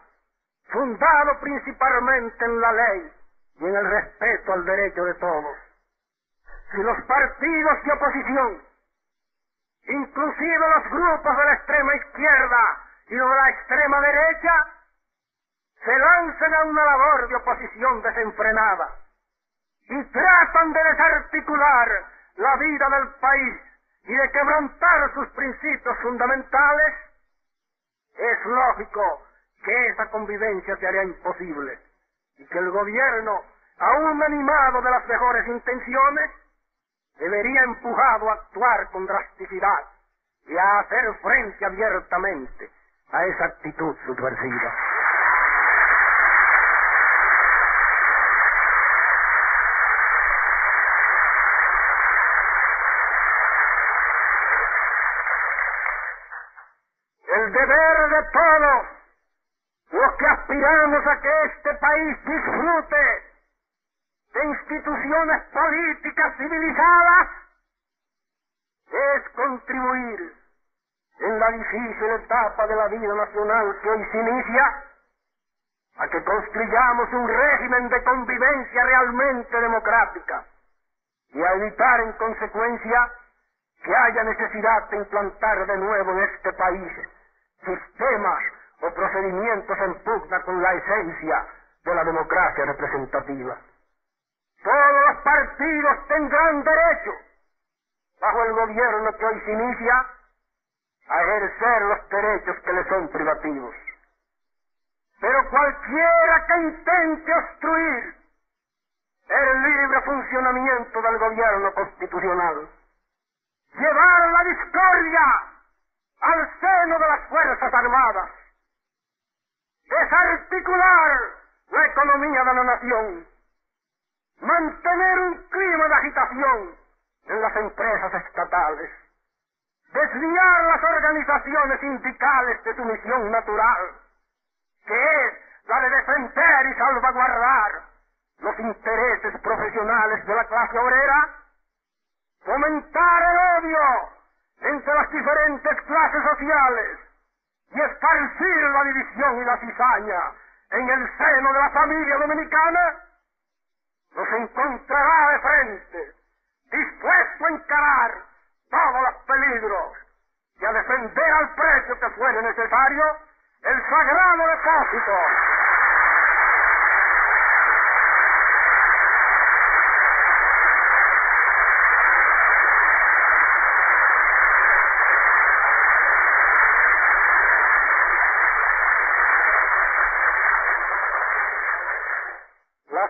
fundado principalmente en la ley y en el respeto al derecho de todos. Si los partidos de oposición, inclusive los grupos de la extrema izquierda y de la extrema derecha, se lanzan a una labor de oposición desenfrenada y tratan de desarticular la vida del país y de quebrantar sus principios fundamentales, es lógico que esa convivencia se haría imposible y que el gobierno, aún animado de las mejores intenciones, debería empujado a actuar con drasticidad y a hacer frente abiertamente a esa actitud subversiva. El deber de todos los que aspiramos a que este país disfrute de instituciones políticas civilizadas es contribuir en la difícil etapa de la vida nacional que hoy se inicia a que construyamos un régimen de convivencia realmente democrática y a evitar en consecuencia que haya necesidad de implantar de nuevo en este país sistemas o procedimientos en pugna con la esencia de la democracia representativa. Todos los partidos tendrán derecho, bajo el gobierno que hoy se inicia, a ejercer los derechos que les son privativos. Pero cualquiera que intente obstruir el libre funcionamiento del gobierno constitucional, llevar la discordia al seno de las Fuerzas Armadas, desarticular la economía de la nación, mantener un clima de agitación en las empresas estatales, desviar las organizaciones sindicales de su misión natural, que es la de defender y salvaguardar los intereses profesionales de la clase obrera, fomentar el odio entre las diferentes clases sociales y esparcir la división y la cizaña en el seno de la familia dominicana, nos encontrará de frente, dispuesto a encarar todos los peligros y a defender al precio que fuere necesario el sagrado depósito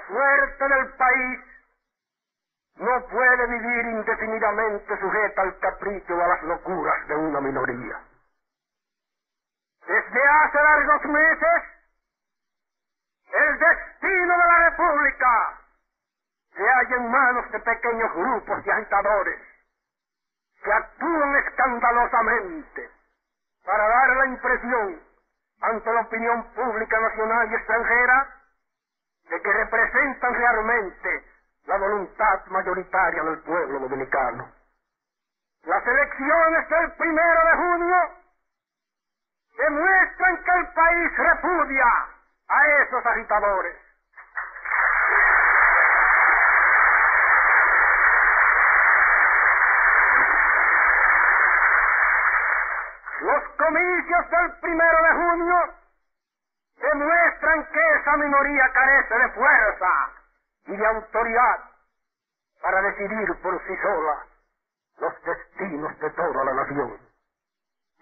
suerte del país no puede vivir indefinidamente sujeta al capricho o a las locuras de una minoría. Desde hace largos meses, el destino de la República se halla en manos de pequeños grupos de agitadores que actúan escandalosamente para dar la impresión ante la opinión pública nacional y extranjera de que representan realmente la voluntad mayoritaria del pueblo dominicano. Las elecciones del 1 de junio demuestran que el país repudia a esos agitadores. Los comicios del 1 de junio demuestran que esa minoría carece de fuerza y de autoridad para decidir por sí sola los destinos de toda la nación.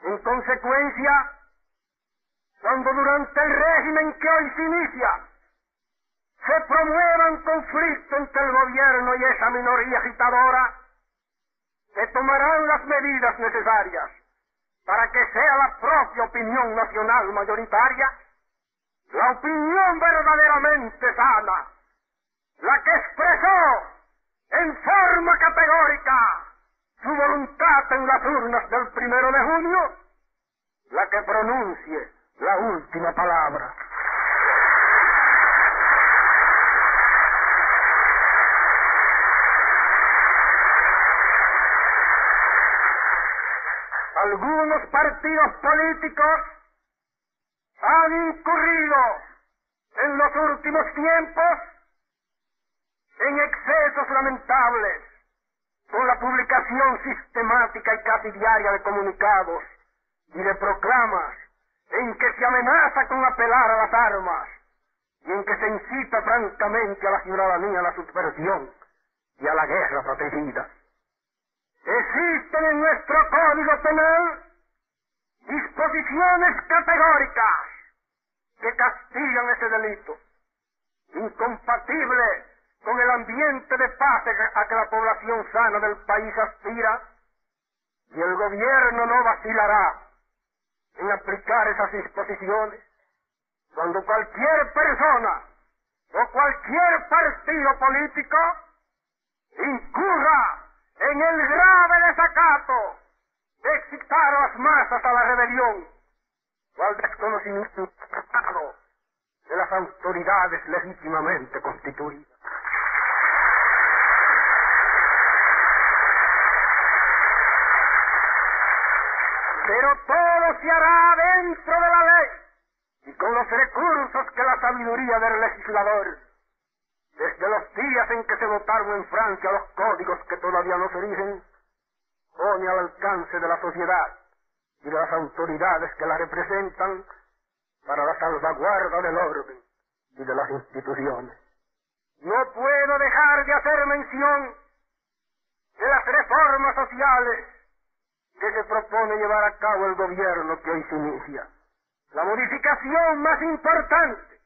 En consecuencia, cuando durante el régimen que hoy se inicia se promuevan conflictos entre el gobierno y esa minoría agitadora, se tomarán las medidas necesarias para que sea la propia opinión nacional mayoritaria, la opinión verdaderamente sana, la que expresó en forma categórica su voluntad en las urnas del 1 de junio, la que pronuncie la última palabra. Algunos partidos políticos han incurrido en los últimos tiempos en excesos lamentables con la publicación sistemática y casi diaria de comunicados y de proclamas en que se amenaza con apelar a las armas y en que se incita francamente a la ciudadanía a la subversión y a la guerra fratricida. Existen en nuestro Código Penal disposiciones categóricas que castigan ese delito, incompatible con el ambiente de paz a que la población sana del país aspira, y el gobierno no vacilará en aplicar esas disposiciones cuando cualquier persona o cualquier partido político incurra en el grave desacato de excitar a las masas a la rebelión o al desconocimiento de las autoridades legítimamente constituidas. Pero todo se hará dentro de la ley y con los recursos que la sabiduría del legislador, desde los días en que se votaron en Francia los códigos que todavía no se rigen, pone al alcance de la sociedad y de las autoridades que la representan para la salvaguarda del orden y de las instituciones. No puedo dejar de hacer mención de las reformas sociales que se propone llevar a cabo el gobierno que hoy se inicia. La modificación más importante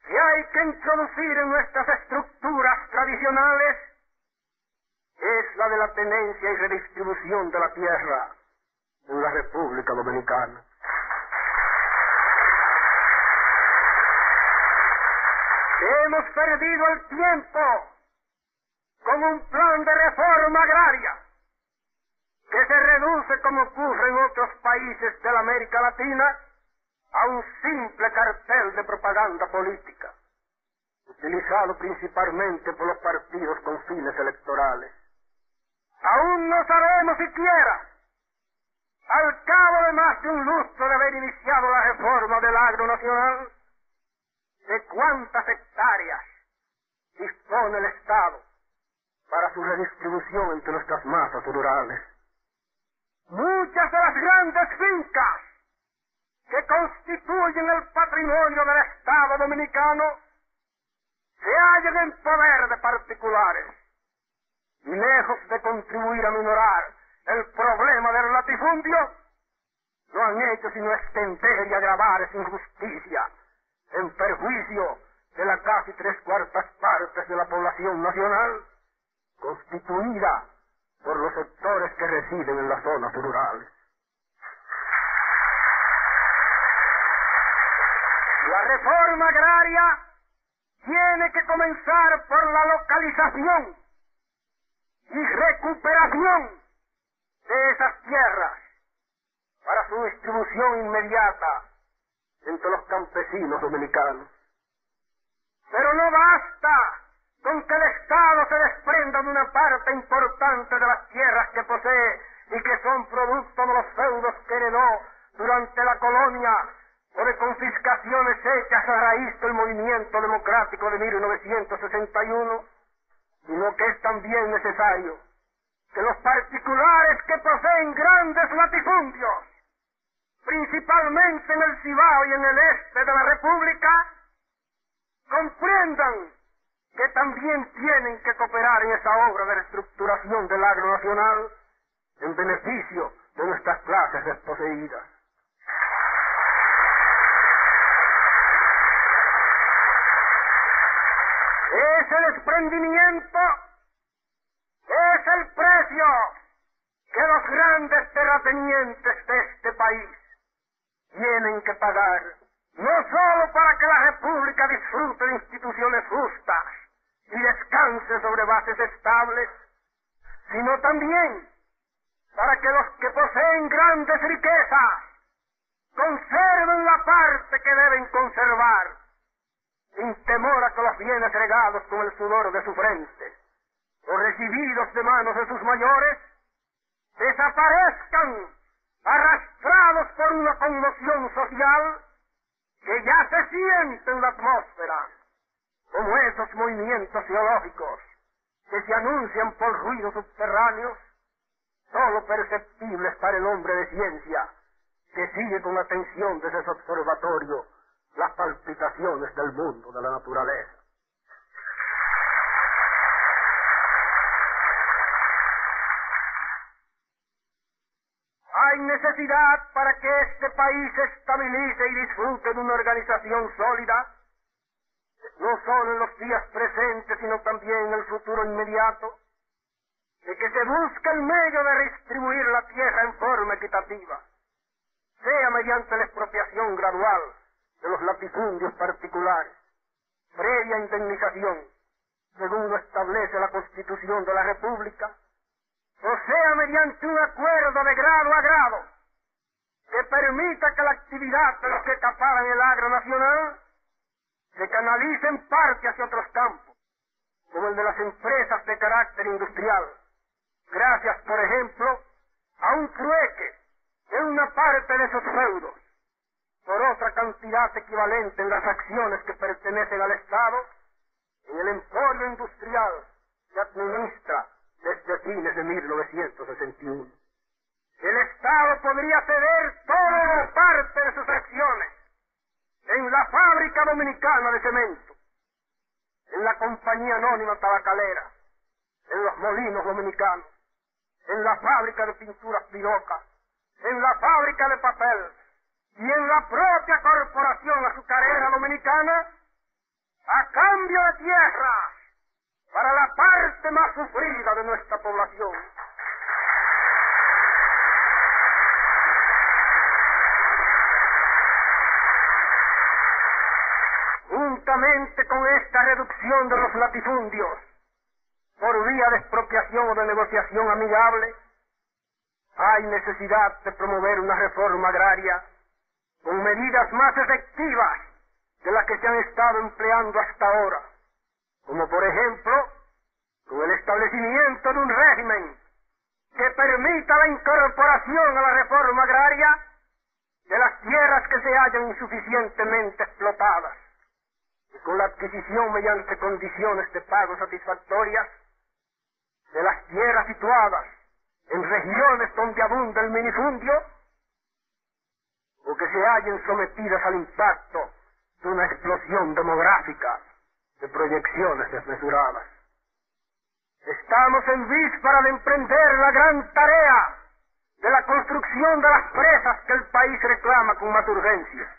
que hay que introducir en nuestras estructuras tradicionales es la de la tenencia y redistribución de la tierra en la República Dominicana. Hemos perdido el tiempo con un plan de reforma agraria que se reduce, como ocurre en otros países de la América Latina, a un simple cartel de propaganda política, utilizado principalmente por los partidos con fines electorales. Aún no sabemos siquiera, al cabo de más de un lustro de haber iniciado la reforma del agro nacional, de cuántas hectáreas dispone el Estado para su redistribución entre nuestras masas rurales. Muchas de las grandes fincas que constituyen el patrimonio del Estado dominicano se hallan en poder de particulares y lejos de contribuir a minorar el problema del latifundio, no han hecho sino extender y agravar esa injusticia en perjuicio de la casi 3/4 partes de la población nacional, constituida por los sectores que residen en las zonas rurales. La reforma agraria tiene que comenzar por la localización y recuperación de esas tierras para su distribución inmediata entre los campesinos dominicanos. Pero no basta con que el Estado se desprenda de una parte importante de las tierras que posee y que son producto de los feudos que heredó durante la colonia o de confiscaciones hechas a raíz del movimiento democrático de 1961, sino que es también necesario que los particulares que poseen grandes latifundios, principalmente en el Cibao y en el este de la República, comprendan que también tienen que cooperar en esa obra de reestructuración del agro nacional en beneficio de nuestras clases desposeídas. Ese desprendimiento es el precio que los grandes terratenientes de este país tienen que pagar, no solo para que la República disfrute de instituciones justas y descanse sobre bases estables, sino también para que los que poseen grandes riquezas conserven la parte que deben conservar, sin temor a que los bienes regados con el sudor de su frente o recibidos de manos de sus mayores desaparezcan arrastrados por una conmoción social que ya se siente en la atmósfera, como esos movimientos geológicos que se anuncian por ruidos subterráneos, solo perceptibles para el hombre de ciencia que sigue con atención desde su observatorio las palpitaciones del mundo de la naturaleza. Hay necesidad para que este país se estabilice y disfrute de una organización sólida, no solo en los días presentes, sino también en el futuro inmediato, de que se busque el medio de redistribuir la tierra en forma equitativa, sea mediante la expropiación gradual de los latifundios particulares, previa indemnización, según lo establece la Constitución de la República, o sea mediante un acuerdo de grado a grado que permita que la actividad de los que acaparan el agro nacional se canalice en parte hacia otros campos, como el de las empresas de carácter industrial, gracias, por ejemplo, a un trueque de una parte de esos feudos por otra cantidad equivalente en las acciones que pertenecen al Estado en el emporio industrial que administra desde fines de 1961. El Estado podría ceder toda o parte de sus acciones en la Fábrica Dominicana de Cemento, en la Compañía Anónima Tabacalera, en los Molinos Dominicanos, en la Fábrica de Pinturas Piroca, en la Fábrica de Papel y en la propia Corporación Azucarera Dominicana, a cambio de tierras para la parte más sufrida de nuestra población. Juntamente con esta reducción de los latifundios por vía de expropiación o de negociación amigable, hay necesidad de promover una reforma agraria con medidas más efectivas de las que se han estado empleando hasta ahora, como por ejemplo con el establecimiento de un régimen que permita la incorporación a la reforma agraria de las tierras que se hallan insuficientemente explotadas, y con la adquisición mediante condiciones de pago satisfactorias de las tierras situadas en regiones donde abunda el minifundio o que se hallen sometidas al impacto de una explosión demográfica de proyecciones desmesuradas. Estamos en víspera de emprender la gran tarea de la construcción de las presas que el país reclama con más urgencia.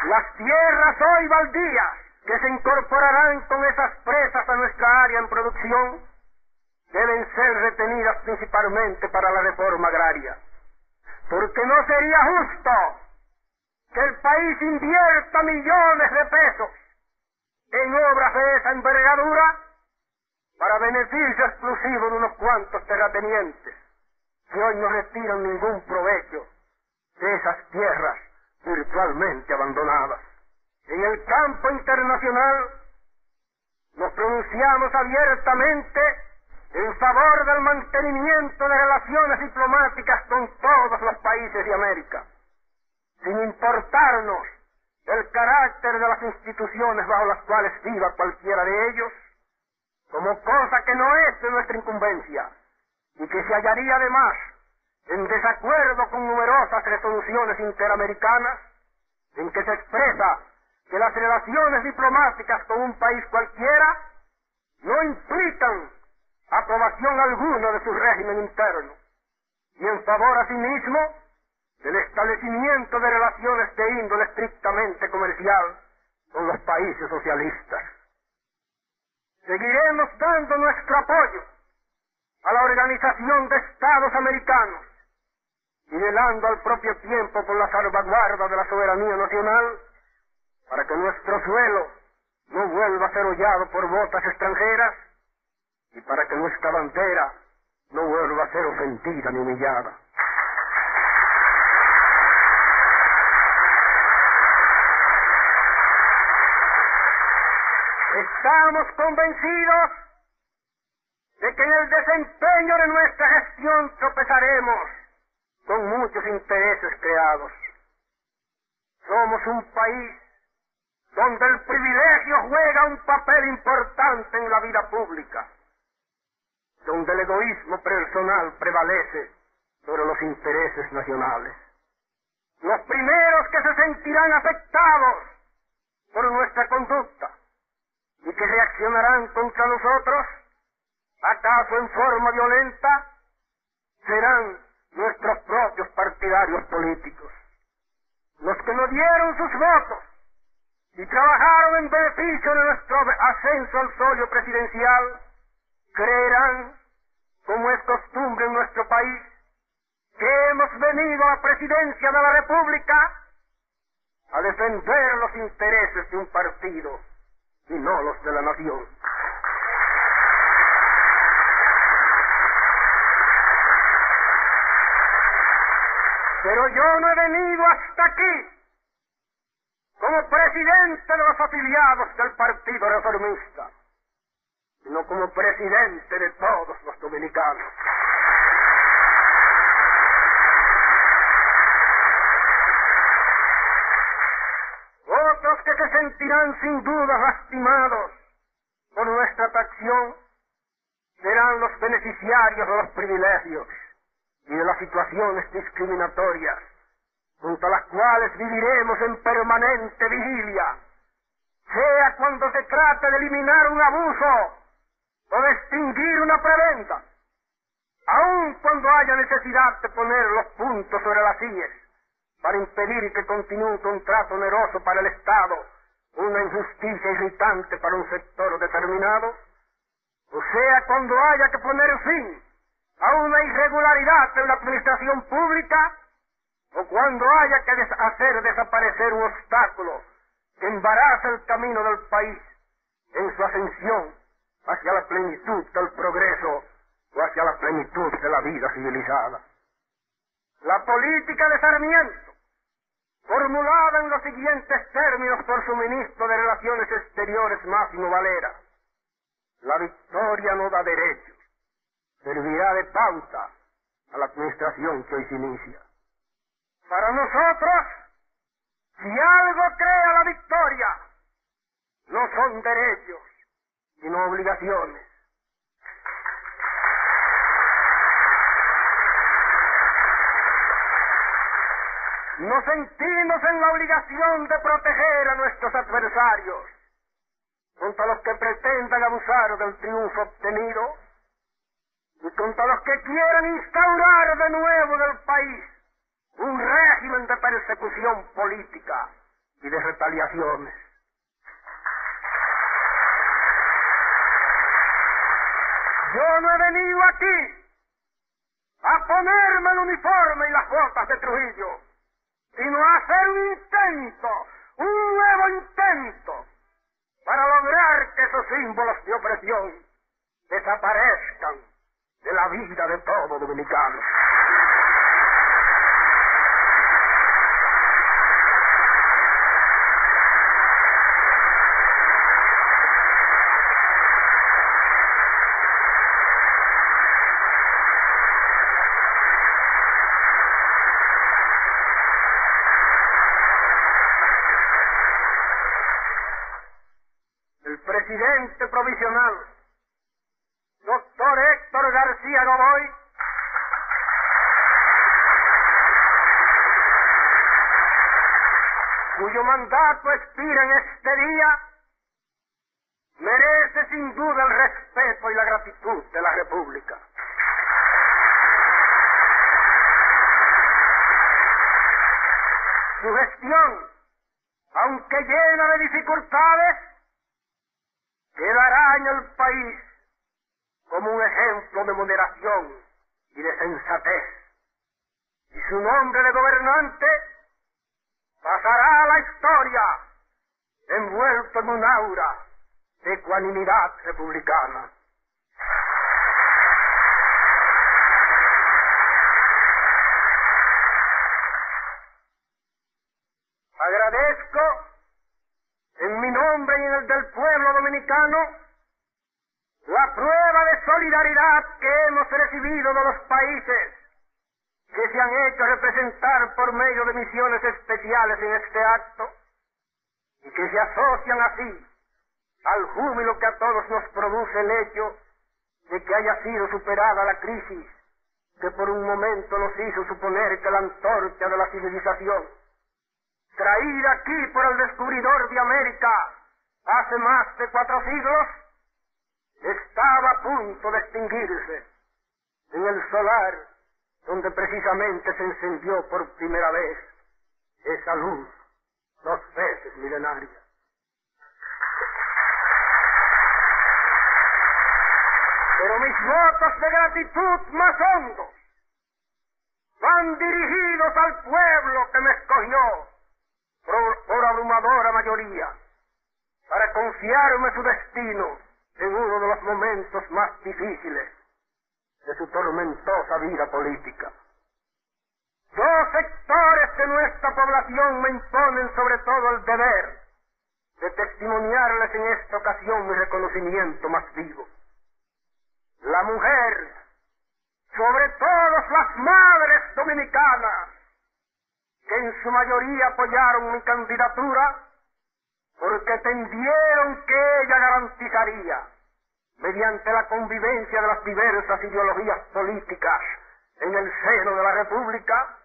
Las tierras hoy baldías que se incorporarán con esas presas a nuestra área en producción deben ser retenidas principalmente para la reforma agraria, porque no sería justo que el país invierta millones de pesos en obras de esa envergadura para beneficio exclusivo de unos cuantos terratenientes que hoy no retiran ningún provecho de esas tierras virtualmente abandonadas. En el campo internacional nos pronunciamos abiertamente en favor del mantenimiento de relaciones diplomáticas con todos los países de América, sin importarnos el carácter de las instituciones bajo las cuales viva cualquiera de ellos, como cosa que no es de nuestra incumbencia y que se hallaría además en desacuerdo con numerosas resoluciones interamericanas en que se expresa que las relaciones diplomáticas con un país cualquiera no implican aprobación alguna de su régimen interno, y en favor asimismo del establecimiento de relaciones de índole estrictamente comercial con los países socialistas. Seguiremos dando nuestro apoyo a la Organización de Estados Americanos y velando al propio tiempo por la salvaguarda de la soberanía nacional para que nuestro suelo no vuelva a ser hollado por botas extranjeras y para que nuestra bandera no vuelva a ser ofendida ni humillada. Estamos convencidos de que en el desempeño de nuestra gestión tropezaremos con muchos intereses creados. Somos un país donde el privilegio juega un papel importante en la vida pública, donde el egoísmo personal prevalece sobre los intereses nacionales. Los primeros que se sentirán afectados por nuestra conducta y que reaccionarán contra nosotros, acaso en forma violenta, serán nuestros propios partidarios políticos. Los que nos dieron sus votos y trabajaron en beneficio de nuestro ascenso al solio presidencial, creerán, como es costumbre en nuestro país, que hemos venido a la presidencia de la República a defender los intereses de un partido y no los de la nación. Pero yo no he venido hasta aquí como presidente de los afiliados del Partido Reformista, sino como presidente de todos los dominicanos. Otros que se sentirán sin duda lastimados por nuestra acción serán los beneficiarios de los privilegios y de las situaciones discriminatorias, junto a las cuales viviremos en permanente vigilia, sea cuando se trate de eliminar un abuso o de extinguir una prebenda, aun cuando haya necesidad de poner los puntos sobre las íes para impedir que continúe un contrato oneroso para el Estado, una injusticia irritante para un sector determinado, o sea cuando haya que poner fin a una irregularidad en la administración pública, o cuando haya que hacer desaparecer un obstáculo que embaraza el camino del país en su ascensión hacia la plenitud del progreso o hacia la plenitud de la vida civilizada. La política de Sarmiento, formulada en los siguientes términos por su ministro de Relaciones Exteriores, Máximo Valera: la victoria no da derechos, servirá de pauta a la administración que hoy se inicia. Para nosotros, si algo crea la victoria, no son derechos, sino obligaciones. Nos sentimos en la obligación de proteger a nuestros adversarios contra los que pretendan abusar del triunfo obtenido y contra los que quieran instaurar de nuevo en el país un régimen de persecución política y de retaliaciones. Yo no he venido aquí a ponerme el uniforme y las botas de Trujillo, sino a hacer un intento, un nuevo intento, para lograr que esos símbolos de opresión desaparezcan de la vida de todo dominicano. El presidente provisional, doctor Héctor García Godoy, cuyo mandato expira en este día, merece sin duda el respeto y la gratitud de la República. Su gestión, aunque llena de dificultades, quedará en el país como un ejemplo de moderación y de sensatez. Y su nombre de gobernante pasará a la historia envuelto en un aura de ecuanimidad republicana. Agradezco en mi nombre y en el del pueblo dominicano la prueba de solidaridad que hemos recibido de los países que se han hecho representar por medio de misiones especiales en este acto y que se asocian así al júbilo que a todos nos produce el hecho de que haya sido superada la crisis que por un momento nos hizo suponer que la antorcha de la civilización, traída aquí por el descubridor de América hace más de 4 siglos, estaba a punto de extinguirse en el solar donde precisamente se encendió por primera vez esa luz 2 veces milenaria. Pero mis votos de gratitud más hondos van dirigidos al pueblo que me escogió por abrumadora mayoría para confiarme su destino en uno de los momentos más difíciles de su tormentosa vida política. 2 sectores de nuestra población me imponen sobre todo el deber de testimoniarles en esta ocasión mi reconocimiento más vivo. La mujer, sobre todo las madres dominicanas, que en su mayoría apoyaron mi candidatura porque entendieron que ella garantizaría, mediante la convivencia de las diversas ideologías políticas en el seno de la República,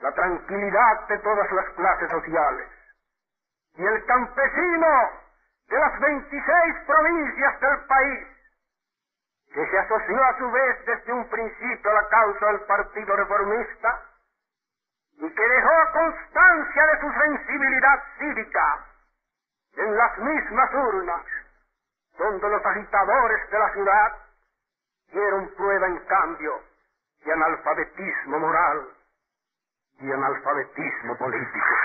la tranquilidad de todas las clases sociales. Y el campesino de las 26 provincias del país, que se asoció a su vez desde un principio a la causa del Partido Reformista, y que dejó constancia de su sensibilidad cívica en las mismas urnas donde los agitadores de la ciudad dieron prueba en cambio de analfabetismo moral y analfabetismo político.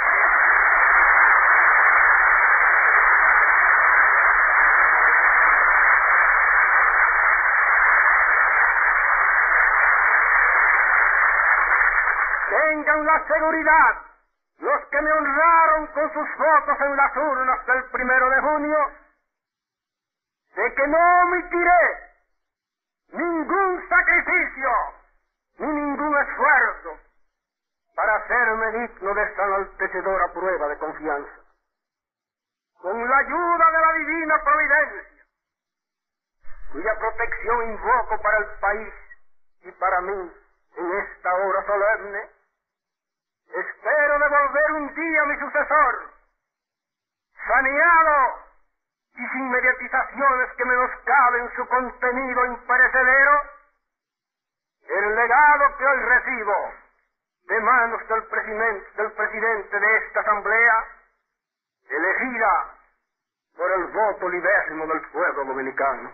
Tengan la seguridad los que me honraron con sus votos en las urnas del 1 de junio, de que no omitiré ningún sacrificio ni ningún esfuerzo para hacerme digno de esta enaltecedora prueba de confianza. Con la ayuda de la divina providencia, cuya protección invoco para el país y para mí en esta hora solemne, espero devolver un día a mi sucesor, saneado y sin mediatizaciones que menoscaben su contenido imperecedero, el legado que hoy recibo de manos del presidente de esta Asamblea, elegida por el voto libérrimo del pueblo dominicano.